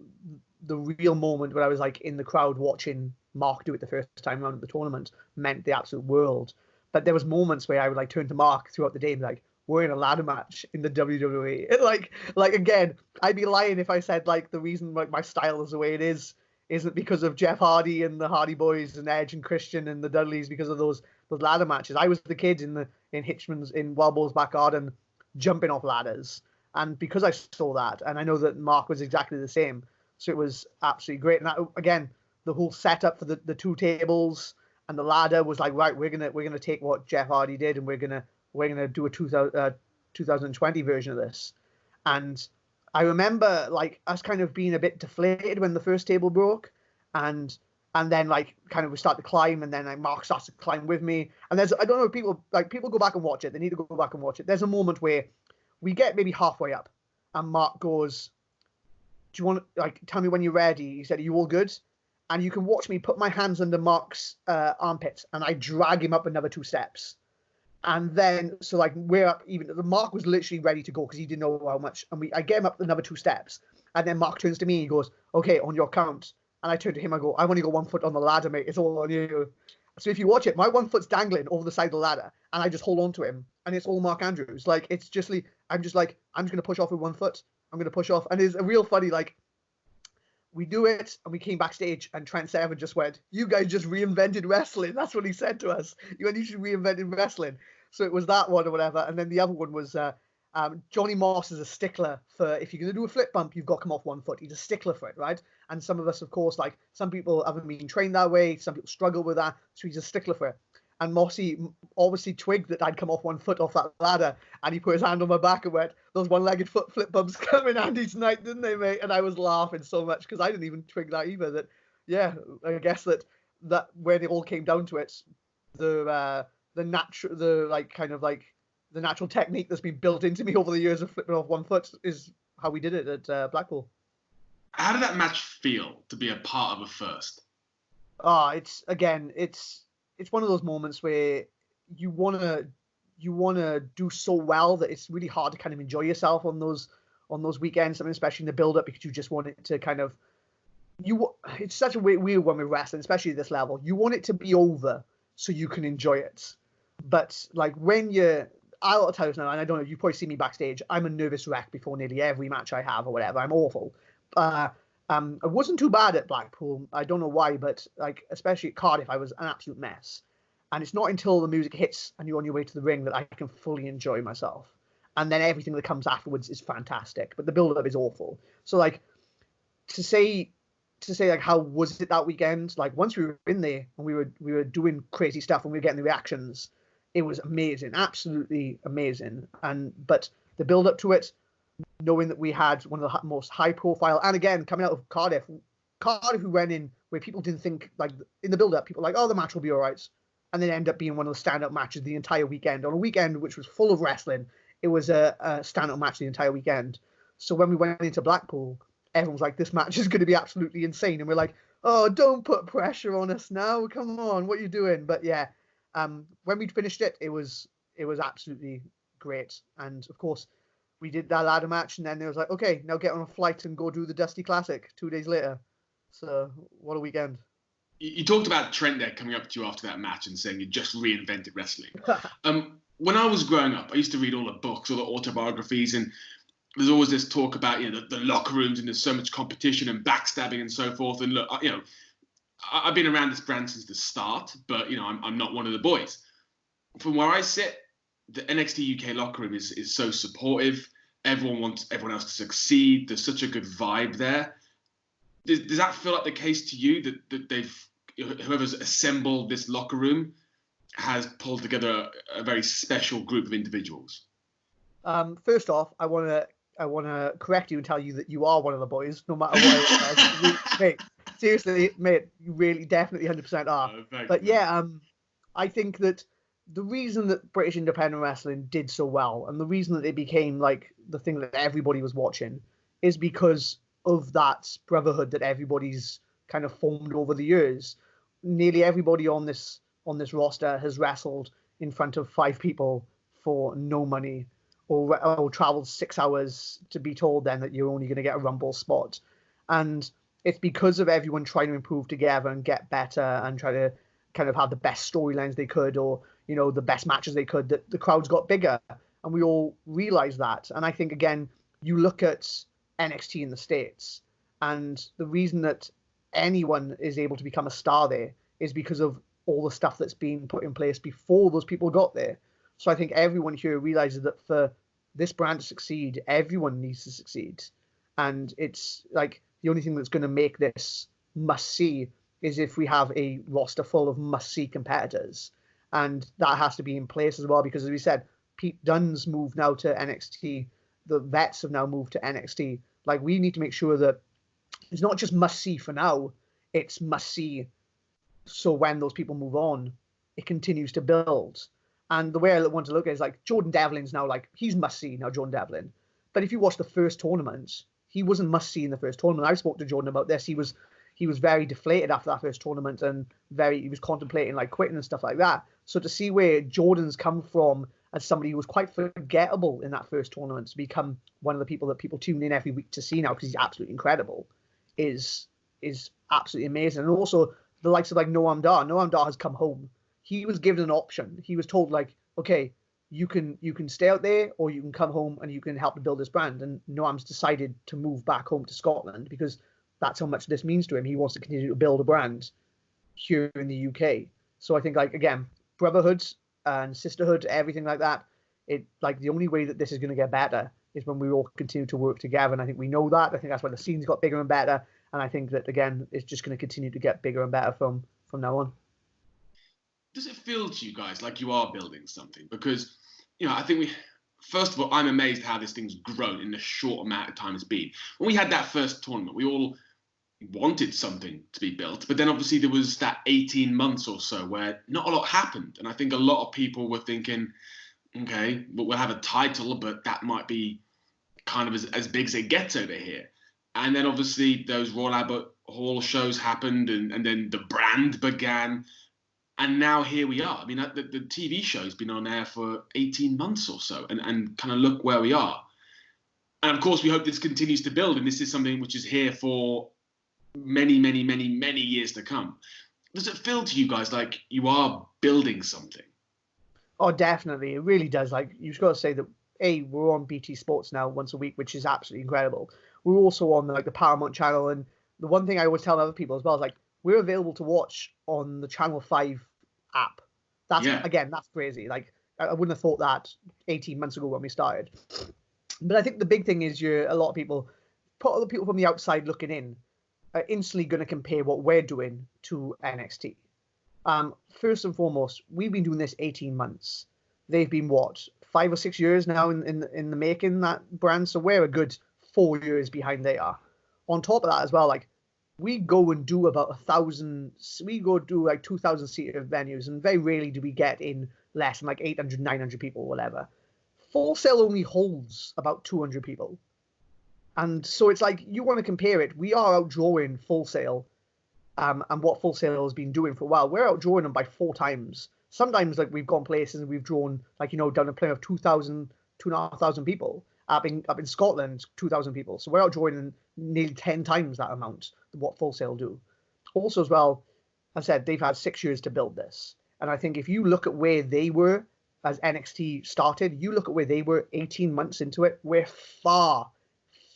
the real moment where I was like in the crowd watching Mark do it the first time around at the tournament meant the absolute world. But there was moments where I would like turn to Mark throughout the day and be like, we're in a ladder match in the WWE. Like again, I'd be lying if I said like the reason like my style is the way it is isn't because of Jeff Hardy and the Hardy Boys and Edge and Christian and the Dudleys, because of those ladder matches. I was the kid in Hitchman's in Wild Ball's back garden jumping off ladders, and because I saw that, and I know that Mark was exactly the same, so it was absolutely great. And that, again, the whole setup for the two tables and the ladder was like, right, we're gonna take what Jeff Hardy did and we're gonna do a 2020 version of this. And I remember like us kind of being a bit deflated when the first table broke, and then like kind of we start to climb, and then like Mark starts to climb with me. And there's, I don't know, people go back and watch it. They need to go back and watch it. There's a moment where we get maybe halfway up, and Mark goes, "Do you want to like tell me when you're ready?" He said, "Are you all good?" And you can watch me put my hands under Mark's armpits, and I drag him up another 2 steps. And then, so like we're up, even Mark was literally ready to go because he didn't know how much. And I get him up another 2 steps. And then Mark turns to me, he goes, "Okay, on your count." And I turn to him, I go, "I've only got 1 foot on the ladder, mate. It's all on you." So if you watch it, my 1 foot's dangling over the side of the ladder, and I just hold on to him. And it's all Mark Andrews. Like, it's just like, I'm just going to push off with 1 foot. I'm going to push off. And it's a real funny, like, we do it, and we came backstage, and Trent Seven just went, "You guys just reinvented wrestling." That's what he said to us. He went, "You should reinvented wrestling." So it was that one or whatever. And then the other one was Johnny Moss is a stickler for, if you're going to do a flip bump, you've got to come off 1 foot. He's a stickler for it, right? And some of us, of course, like some people haven't been trained that way. Some people struggle with that. So he's a stickler for it. And Mossy obviously twigged that I'd come off 1 foot off that ladder, and he put his hand on my back and went, "Those one-legged foot flip bumps come in handy tonight, didn't they, mate?" And I was laughing so much because I didn't even twig that either. That, yeah, I guess that when it all came down to it, the like kind of like the natural technique that's been built into me over the years of flipping off one foot is how we did it at Blackpool. How did that match feel to be a part of a first? It's one of those moments where you wanna do so well that it's really hard to kind of enjoy yourself on those weekends. I mean, especially in the build up, because you just want it to kind of it's such a weird one with wrestling, especially at this level. You want it to be over so you can enjoy it. But like when I'll tell you now, and I don't know, you probably see me backstage. I'm a nervous wreck before nearly every match I have or whatever. I'm awful. I wasn't too bad at Blackpool. I don't know why, but like especially at Cardiff, I was an absolute mess. And it's not until the music hits and you're on your way to the ring that I can fully enjoy myself. And then everything that comes afterwards is fantastic, but the build-up is awful. So like to say like how was it that weekend? Like once we were in there and we were doing crazy stuff and we were getting the reactions, it was amazing, absolutely amazing. But the build up to it, knowing that we had one of the most high profile, and again coming out of Cardiff who went in where people didn't think, like in the build up, people were like, oh, the match will be all right, and then end up being one of the standout matches the entire weekend on a weekend which was full of wrestling. It was a standout match the entire weekend. So when we went into Blackpool, everyone was like, this match is going to be absolutely insane. And we're like, oh, don't put pressure on us now. Come on, what are you doing? But yeah, when we finished it, it was absolutely great. And of course, we did that ladder match. And then it was like, okay, now get on a flight and go do the Dusty Classic 2 days later. So what a weekend. You talked about Trent there coming up to you after that match and saying you just reinvented wrestling. When I was growing up, I used to read all the books, all the autobiographies, and there's always this talk about the locker rooms and there's so much competition and backstabbing and so forth. And look, I've been around this brand since the start, but I'm not one of the boys. From where I sit, the NXT UK locker room is so supportive. Everyone wants everyone else to succeed. There's such a good vibe there. Does that feel like the case to you that whoever's assembled this locker room has pulled together a very special group of individuals? First off, I want to correct you and tell you that you are one of the boys, no matter what. Mate, seriously, mate, you really definitely 100% are. But yeah, I think that the reason that British independent wrestling did so well and the reason that it became like the thing that everybody was watching is because of that brotherhood that everybody's kind of formed over the years. Nearly everybody on this roster has wrestled in front of 5 people for no money, or traveled 6 hours to be told then that you're only going to get a Rumble spot. And it's because of everyone trying to improve together and get better and try to kind of have the best storylines they could, or the best matches they could, that the crowds got bigger, and we all realize that. And I think, again, you look at NXT in the States, and the reason that anyone is able to become a star there is because of all the stuff that's been put in place before those people got there. So I think everyone here realizes that for this brand to succeed, everyone needs to succeed. And it's like the only thing that's going to make this must-see is if we have a roster full of must-see competitors. And that has to be in place as well, because as we said, Pete Dunne's moved now to NXT. The vets have now moved to NXT. Like, we need to make sure that it's not just must-see for now, it's must-see so when those people move on, it continues to build. And the way I want to look at it is like Jordan Devlin's now, like, he's must-see now, Jordan Devlin. But if you watch the first tournament, he wasn't must-see in the first tournament. I spoke to Jordan about this. He was very deflated after that first tournament, and he was contemplating like quitting and stuff like that. So to see where Jordan's come from as somebody who was quite forgettable in that first tournament to become one of the people that people tune in every week to see now because he's absolutely incredible is absolutely amazing. And also the likes of like Noam Dar. Noam Dar has come home. He was given an option. He was told like, okay, you can stay out there or you can come home and you can help to build this brand. And Noam's decided to move back home to Scotland because that's how much this means to him. He wants to continue to build a brand here in the UK. So I think, like, again, brotherhood and sisterhood, everything like that, it like the only way that this is going to get better is when we all continue to work together. And I think we know that. I think that's why the scene's got bigger and better. And I think that, again, it's just going to continue to get bigger and better from now on. Does it feel to you guys like you are building something? Because, I think first of all, I'm amazed how this thing's grown in the short amount of time it's been. When we had that first tournament, we all wanted something to be built, but then obviously there was that 18 months or so where not a lot happened. And I think a lot of people were thinking, Okay, but we'll have a title, but that might be kind of as big as it gets over here. And then obviously those Royal Albert Hall shows happened, and then the brand began. And now here we are. I mean, the TV show's been on air for 18 months or so, and kind of look where we are. And of course, we hope this continues to build, and this is something which is here for many, many, many, many years to come. Does it feel to you guys like you are building something? Oh, definitely. It really does. Like, you've got to say that, A, we're on BT Sports now once a week, which is absolutely incredible. We're also on like the Paramount channel. And the one thing I always tell other people as well is like, we're available to watch on the Channel 5 app. That's, Yeah. again, that's crazy. Like, I wouldn't have thought that 18 months ago when we started. But I think the big thing is a lot of people, other people from the outside looking in, are instantly going to compare what we're doing to NXT. First and foremost, we've been doing this 18 months. They've been, what, 5 or 6 years now in the making, that brand. So we're a good 4 years behind they are. On top of that as well, like, we go and do about 1,000, we go do like 2,000 seater venues, and very rarely do we get in less than like 800, 900 people, whatever. Full Sail only holds about 200 people. And so it's like, you want to compare it, we are outdrawing Full Sail, and what Full Sail has been doing for a while. We're outdrawing them by 4 times. Sometimes, like, we've gone places and we've drawn, like, down a plane of 2,000, 2,500 people. Up in Scotland, 2,000 people. So we're outdrawing nearly 10 times that amount of what Full Sail do. Also, as well, I've said they've had 6 years to build this. And I think if you look at where they were as NXT started, you look at where they were 18 months into it, we're far,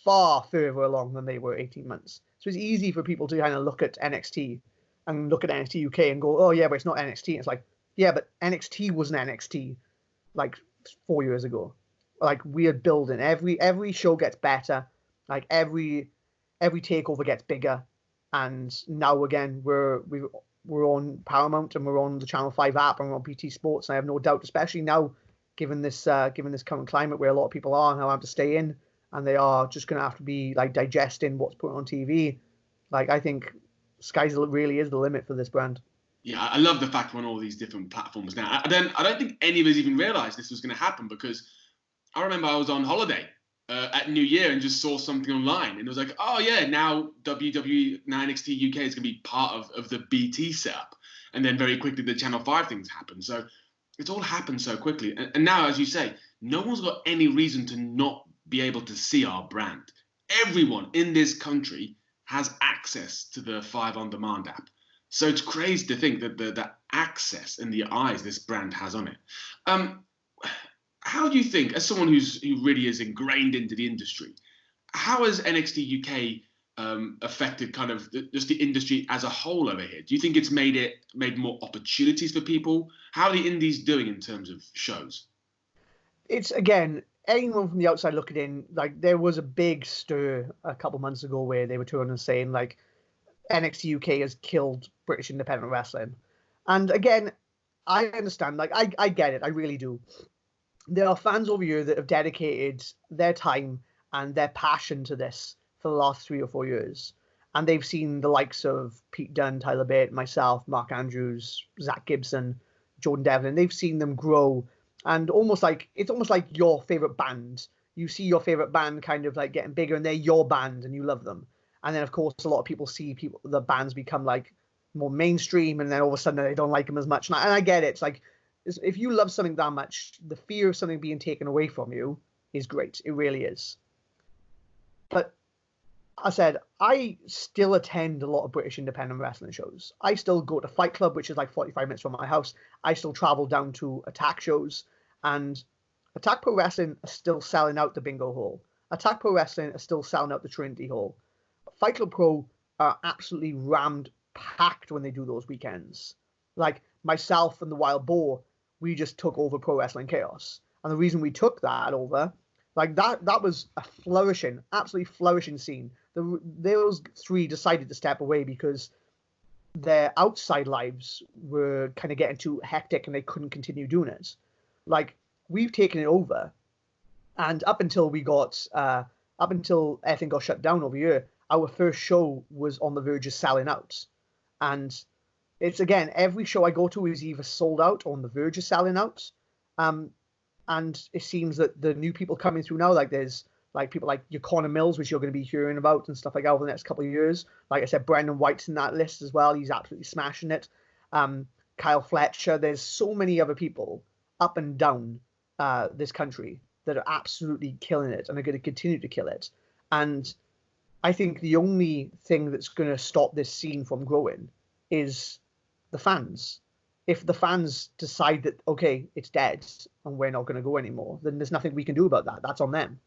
far further along than they were 18 months. So it's easy for people to kind of look at NXT and look at NXT UK and go, oh yeah, but it's not NXT. And it's like, yeah, but NXT wasn't NXT like 4 years ago. Like, we're building, every show gets better, like every takeover gets bigger, and now again we're on Paramount and we're on the Channel 5 app and we're on BT Sports. And I have no doubt, especially now, given this current climate where a lot of people are now have to stay in, and they are just going to have to be like digesting what's put on TV. Like, I think sky's really is the limit for this brand. Yeah, I love the fact we're on all these different platforms now. I don't think any of us even realised this was going to happen, because I remember I was on holiday at New Year and just saw something online, and it was like, oh yeah, now WWE, now NXT UK is going to be part of the BT setup, and then very quickly the Channel 5 things happened. So it's all happened so quickly, and now, as you say, no one's got any reason to not be able to see our brand. Everyone in this country has access to the 5 on Demand app. So it's crazy to think that the access and the eyes this brand has on it. How do you think, as someone who really is ingrained into the industry, how has NXT UK affected kind of just the industry as a whole over here? Do you think it's made more opportunities for people? How are the indies doing in terms of shows? It's, again, anyone from the outside looking in, like, there was a big stir a couple months ago where they were touring and saying like NXT UK has killed British independent wrestling. And again, I understand, like, I get it, I really do. There are fans over here that have dedicated their time and their passion to this for the last 3 or 4 years. And they've seen the likes of Pete Dunne, Tyler Bate, myself, Mark Andrews, Zach Gibson, Jordan Devlin. They've seen them grow. And it's almost like your favorite band. You see your favorite band kind of like getting bigger, and they're your band and you love them. And then, of course, a lot of people see the bands become like more mainstream, and then all of a sudden they don't like them as much. And I get it. It's like, if you love something that much, the fear of something being taken away from you is great. It really is. But I said, I still attend a lot of British independent wrestling shows. I still go to Fight Club, which is like 45 minutes from my house. I still travel down to Attack shows, and Attack Pro Wrestling are still selling out the Bingo Hall. Attack Pro Wrestling are still selling out the Trinity Hall. Fight Club Pro are absolutely rammed packed when they do those weekends. Like, myself and the Wild Boar, we just took over Pro Wrestling Chaos. And the reason we took that over, like, that was a flourishing, absolutely flourishing scene. Those 3 decided to step away because their outside lives were kind of getting too hectic and they couldn't continue doing it. Like, we've taken it over, and up until everything got shut down over here, our first show was on the verge of selling out. And it's, again, every show I go to is either sold out or on the verge of selling out. And it seems that the new people coming through now, like there's like people like your Connor Mills, which you're going to be hearing about and stuff like that over the next couple of years. Like I said, Brendan White's in that list as well. He's absolutely smashing it. Kyle Fletcher. There's so many other people up and down this country that are absolutely killing it and are going to continue to kill it. And I think the only thing that's going to stop this scene from growing is the fans. If the fans decide that, okay, it's dead and we're not going to go anymore, then there's nothing we can do about that. That's on them.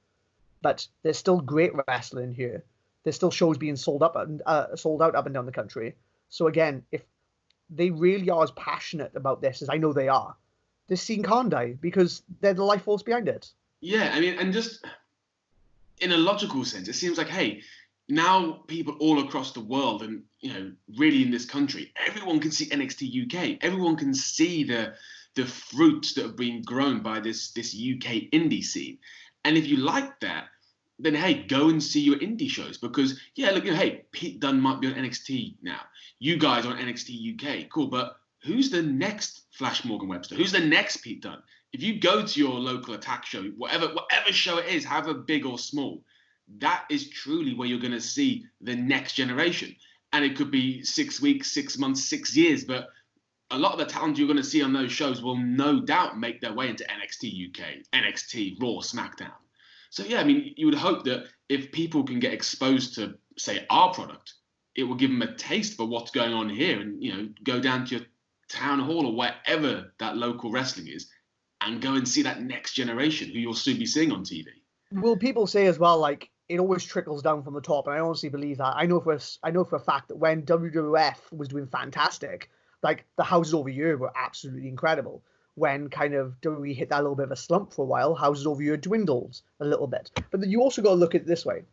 But there's still great wrestling here. There's still shows being sold out up and down the country. So again, if they really are as passionate about this as I know they are, this scene can't die because they're the life force behind it. Yeah, I mean, and just in a logical sense, it seems like, hey, now people all across the world and, really in this country, everyone can see NXT UK. Everyone can see the fruits that have been grown by this UK indie scene. And if you like that, then, hey, go and see your indie shows because, yeah, look, hey, Pete Dunne might be on NXT now. You guys are on NXT UK. Cool, but who's the next Flash Morgan Webster? Who's the next Pete Dunne? If you go to your local attack show, whatever show it is, however big or small, that is truly where you're going to see the next generation. And it could be 6 weeks, 6 months, 6 years, but a lot of the talent you're going to see on those shows will no doubt make their way into NXT UK, NXT, Raw, SmackDown. So, yeah, I mean, you would hope that if people can get exposed to, say, our product, it will give them a taste for what's going on here and, go down to your town hall or wherever that local wrestling is and go and see that next generation who you'll soon be seeing on TV. Well, people say as well, like, it always trickles down from the top, and I honestly believe that. I know for a fact that when WWF was doing fantastic, like the houses over here were absolutely incredible. When kind of WWE hit that little bit of a slump for a while, houses over here dwindled a little bit. But then you also got to look at it this way.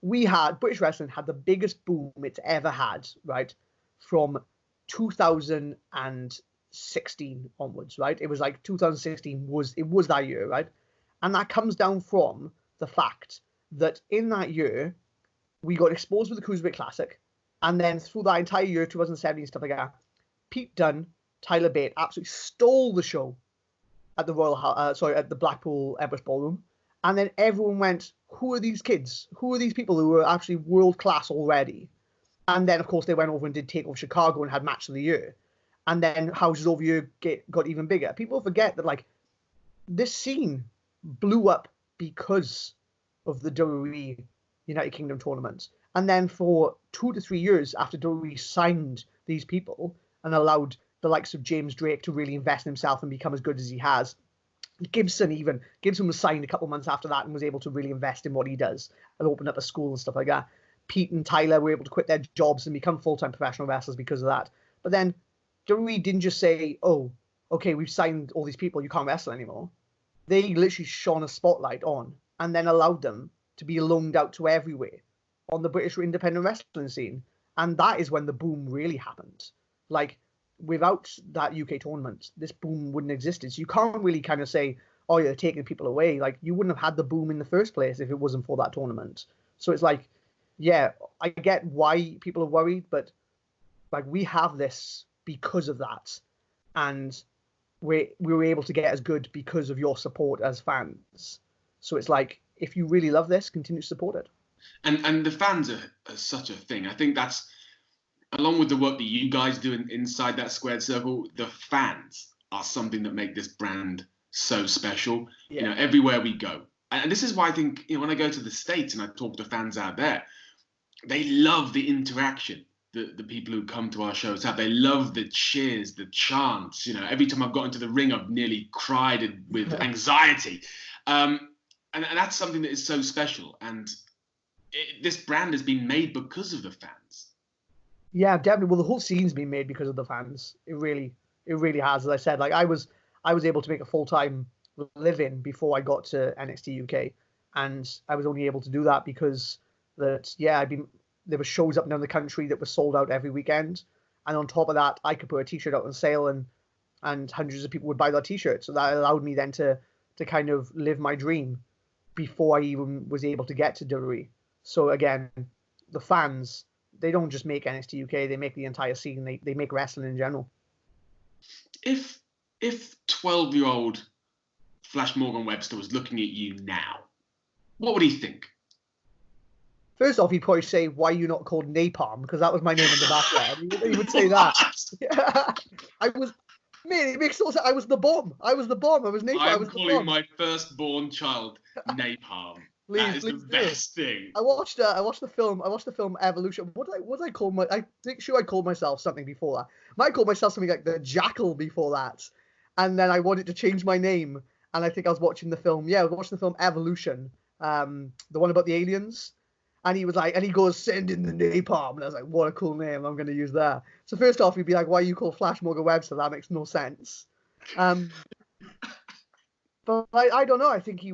British wrestling had the biggest boom it's ever had, right, from 2016 onwards, right? It was like 2016 was that year, right? And that comes down from the fact that in that year, we got exposed with the Cruiserweight Classic. And then through that entire year, 2017, stuff like that, Pete Dunne, Tyler Bate absolutely stole the show at the Blackpool Empress Ballroom. And then everyone went, who are these kids? Who are these people who are actually world class already? And then, of course, they went over and did Takeover Chicago and had Match of the Year. And then houses over here got even bigger. People forget that, like, this scene blew up because of the WWE United Kingdom tournament. And then for 2 to 3 years after WWE signed these people and allowed the likes of James Drake to really invest in himself and become as good as he has, Gibson was signed a couple months after that and was able to really invest in what he does and open up a school and stuff like that. Pete and Tyler were able to quit their jobs and become full-time professional wrestlers because of that. But then WWE didn't just say, oh, okay, we've signed all these people, you can't wrestle anymore. They literally shone a spotlight on and then allowed them to be loaned out to everywhere on the British independent wrestling scene. And that is when the boom really happened. Like, without that UK tournament, this boom wouldn't have existed. So you can't really kind of say, oh, you're taking people away. Like, you wouldn't have had the boom in the first place if it wasn't for that tournament. So it's like, yeah, I get why people are worried, but like, we have this because of that. And we were able to get as good because of your support as fans. So it's like, if you really love this, continue to support it. And the fans are such a thing. I think that's, along with the work that you guys do inside that squared circle, the fans are something that make this brand so special. Yeah. Everywhere we go. And this is why I think, when I go to the States and I talk to fans out there, they love the interaction that the people who come to our shows have. They love the cheers, the chants. Every time I've got into the ring, I've nearly cried with anxiety. And that's something that is so special. And this brand has been made because of the fans. Yeah, definitely. Well, the whole scene's been made because of the fans. It really has. As I said, like, I was able to make a full-time living before I got to NXT UK, and I was only able to do that because there were shows up and down the country that were sold out every weekend, and on top of that, I could put a T-shirt out on sale, and hundreds of people would buy that T-shirt. So that allowed me then to kind of live my dream before I even was able to get to WWE. So again, the fans, they don't just make NXT UK, they make the entire scene. They make wrestling in general. If 12-year-old Flash Morgan Webster was looking at you now, what would he think? First off, he'd probably say, "Why are you not called Napalm?" Because that was my name in the background. He would say that. I was, man, it makes no sense. I was the bomb. I was Napalm. I was calling my firstborn child Napalm. That is the best thing. I watched the film Evolution. What did I call my? I think sure I called myself something before that. I might call myself something like the Jackal before that, and then I wanted to change my name. And I think I was watching the film. Yeah, I was watching the film Evolution, the one about the aliens. And he was like, and he goes, "Send in the napalm." And I was like, what a cool name. I'm going to use that. So first off, he'd be like, "Why you call Flash Morgan Webster? That makes no sense." But I don't know. I think he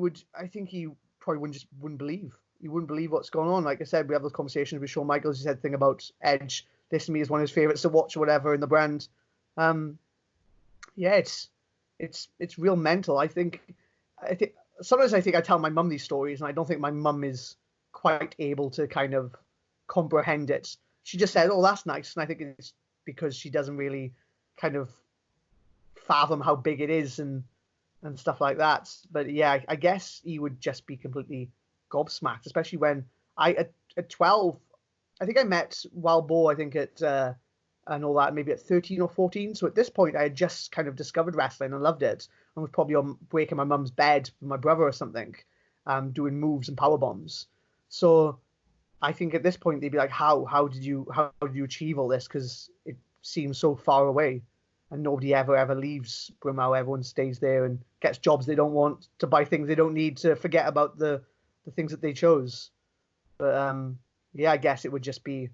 probably wouldn't believe. He wouldn't believe what's going on. Like I said, we have those conversations with Shawn Michaels. He said the thing about Edge. This to me is one of his favorites to watch or whatever in the brand. Yeah, it's real mental. I think sometimes I tell my mum these stories, and I don't think my mum is quite able to kind of comprehend it. She just said, "Oh, that's nice," and I think it's because she doesn't really kind of fathom how big it is and stuff like that. But yeah, I guess he would just be completely gobsmacked, especially when at 12, I think I met Wild Boar, I think at and all that, maybe at 13 or 14. So at this point, I had just kind of discovered wrestling and loved it, and was probably on breaking my mum's bed with my brother or something, doing moves and power bombs. So I think at this point they'd be like, how did you achieve all this? Because it seems so far away, and nobody ever leaves Brimau. Everyone stays there and gets jobs they don't want, to buy things they don't need, to forget about the things that they chose. But yeah, I guess it would just be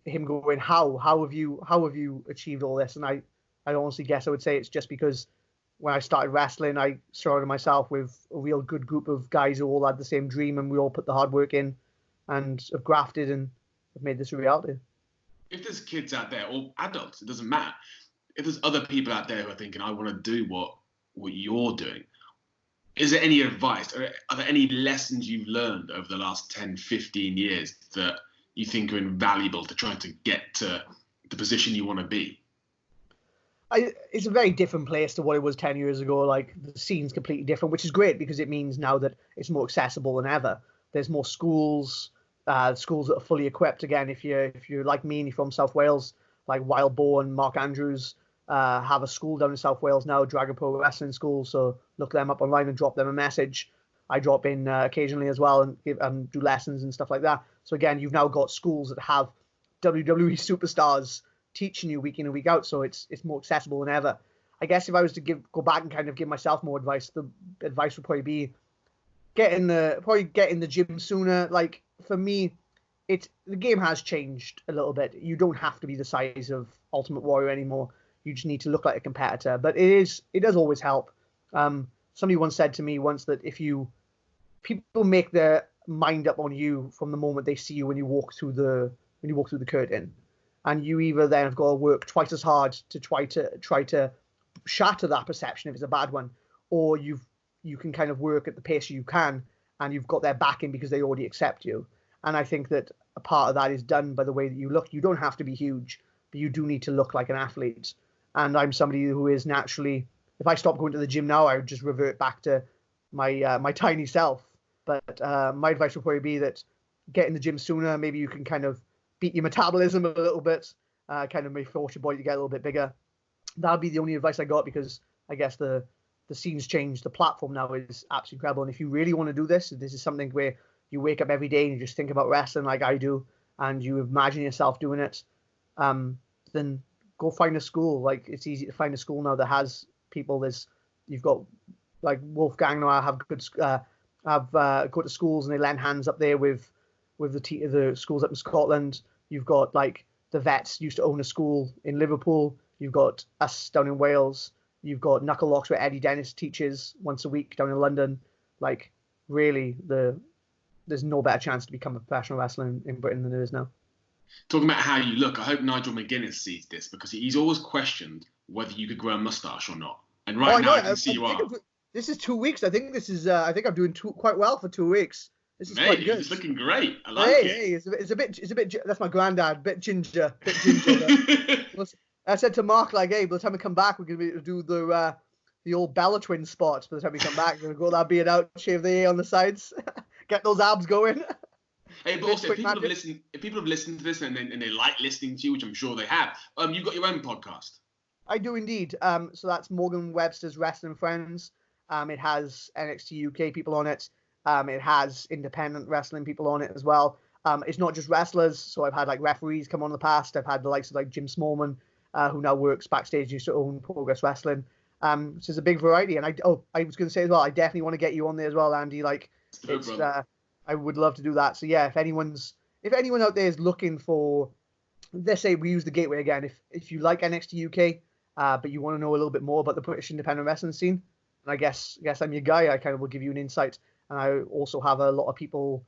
him going, how have you achieved all this? And I honestly guess I would say it's just because when I started wrestling, I surrounded myself with a real good group of guys who all had the same dream, and we all put the hard work in and have grafted and have made this a reality. If there's kids out there, or adults, it doesn't matter. If there's other people out there who are thinking, I want to do what you're doing, is there any advice, or are there any lessons you've learned over the last 10, 15 years that you think are invaluable to trying to get to the position you want to be? It's a very different place to what it was 10 years ago. Like, the scene's completely different, which is great because it means now that it's more accessible than ever. There's more schools that are fully equipped. Again, if you're like me and you're from South Wales, like Wild Boar and Mark Andrews have a school down in South Wales now, Dragon Pro Wrestling School. So look them up online and drop them a message. I drop in occasionally as well and do lessons and stuff like that. So again, you've now got schools that have WWE superstars teaching you week in and week out, so it's more accessible than ever. I guess if I was to go back and kind of give myself more advice, the advice would probably be get in the gym sooner. Like, for me, the game has changed a little bit. You don't have to be the size of Ultimate Warrior anymore. You just need to look like a competitor. But it does always help. Somebody once said to me that people make their mind up on you from the moment they see you when you walk through the curtain. And you either then have got to work twice as hard to try to shatter that perception if it's a bad one, or you can kind of work at the pace you can, and you've got their backing because they already accept you. And I think that a part of that is done by the way that you look. You don't have to be huge, but you do need to look like an athlete. And I'm somebody who is naturally, if I stop going to the gym now, I would just revert back to my tiny self. But my advice would probably be that get in the gym sooner. Maybe you can kind of beat your metabolism a little bit, kind of may force your body to get a little bit bigger. That'd be the only advice I got, because I guess the scene's changed. The platform now is absolutely incredible. And if you really want to do this is something where you wake up every day and you just think about wrestling like I do, and you imagine yourself doing it, then go find a school. Like, it's easy to find a school now that has people. You've got like Wolfgang now have good go to schools and they lend hands up there with the schools up in Scotland. You've got like the Vets used to own a school in Liverpool. You've got us down in Wales. You've got Knuckle Locks where Eddie Dennis teaches once a week down in London. Like, really, there's no better chance to become a professional wrestler in Britain than there is now. Talking about how you look, I hope Nigel McGuinness sees this, because he's always questioned whether you could grow a moustache or not. And now I can see you are. This is 2 weeks. I think this is. I think I'm doing quite well for 2 weeks. This is quite good. It's looking great. I like it. Hey, it's a bit. That's my granddad. Bit ginger. I said to Mark, like, hey, by the time we come back, we're gonna be able to do the. the old Bella Twin spots by the time we come back. We'll go that beard out, shave the hair on the sides, get those abs going. Hey, but also, if people have listened to this and they like listening to you, which I'm sure they have, you've got your own podcast. I do indeed. So that's Morgan Webster's Wrestling Friends. It has NXT UK people on it. It has independent wrestling people on it as well. It's not just wrestlers. So I've had like referees come on in the past. I've had the likes of like Jim Smallman, who now works backstage, used to own Progress Wrestling. So there's a big variety. And I was going to say as well, I definitely want to get you on there as well, Andy. Like, I would love to do that. So yeah, if anyone out there is looking for, let's say we use the Gateway again. If you like NXT UK, but you want to know a little bit more about the British independent wrestling scene, and I guess I'm your guy. I kind of will give you an insight. And I also have a lot of people,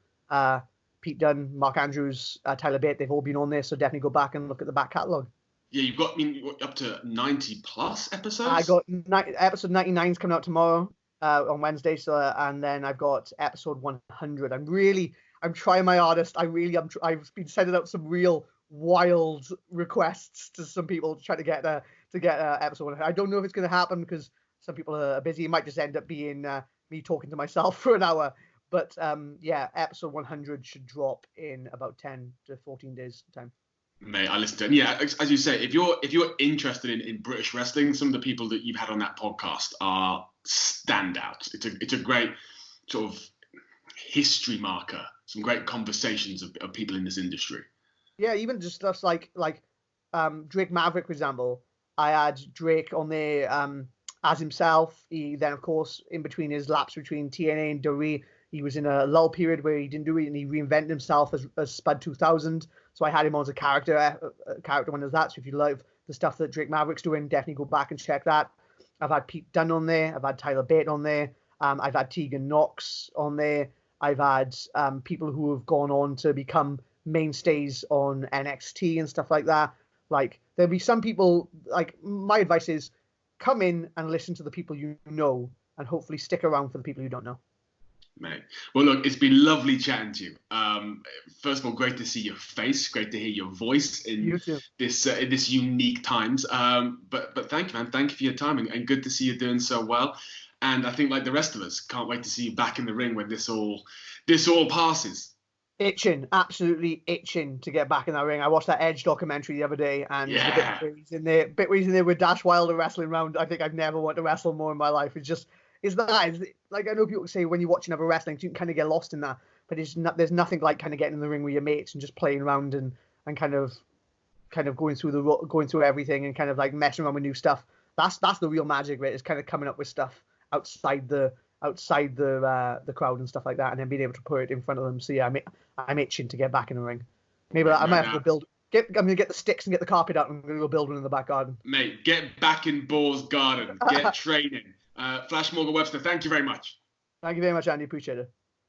Pete Dunne, Mark Andrews, Tyler Bate. They've all been on there, so definitely go back and look at the back catalogue. Yeah, you've got up to 90 plus episodes. I got episode 99 is coming out tomorrow on Wednesday. So and then I've got episode 100. I'm trying my hardest. I've been sending out some real wild requests to some people to try to get episode 100. I don't know if it's going to happen because some people are busy. It might just end up being me talking to myself for an hour. But yeah, episode 100 should drop in about 10 to 14 days time. Mate, I listened to it. Yeah, as you say, if you're interested in British wrestling, some of the people that you've had on that podcast are standouts. It's a great sort of history marker. Some great conversations of people in this industry. Yeah, even just stuff like Drake Maverick, for example. I had Drake on there as himself. He then, of course, in between his laps between TNA and WWE, he was in a lull period where he didn't do it, and he reinvented himself as Spud 2000. So I had him on as a character one as that. So if you love the stuff that Drake Maverick's doing, definitely go back and check that. I've had Pete Dunne on there. I've had Tyler Bate on there. I've had Tegan Knox on there. I've had people who have gone on to become mainstays on NXT and stuff like that. Like, there'll be some people, like, my advice is come in and listen to the people you know and hopefully stick around for the people you don't know. Mate. Well, look, it's been lovely chatting to you. First of all, great to see your face. Great to hear your voice in this unique times. But thank you, man. Thank you for your time, and good to see you doing so well. And I think, like the rest of us, can't wait to see you back in the ring when this all passes. Absolutely itching to get back in that ring. I watched that Edge documentary the other day, and the bit where he's in there with Dash Wilder wrestling around. I think I've never wanted to wrestle more in my life. It's like, I know people say when you watch another wrestling, you can kind of get lost in that, but there's nothing like kind of getting in the ring with your mates and just playing around and kind of going through everything and kind of like messing around with new stuff. That's the real magic, right? Is kind of coming up with stuff outside the crowd and stuff like that, and then being able to put it in front of them. So yeah, I'm itching to get back in the ring. Maybe I might have to build. I'm gonna get the sticks and get the carpet out. And I'm gonna go build one in the back garden. Mate, get back in Boar's garden. Get training. Flash Morgan Webster, thank you very much. Thank you very much, Andy. Appreciate it.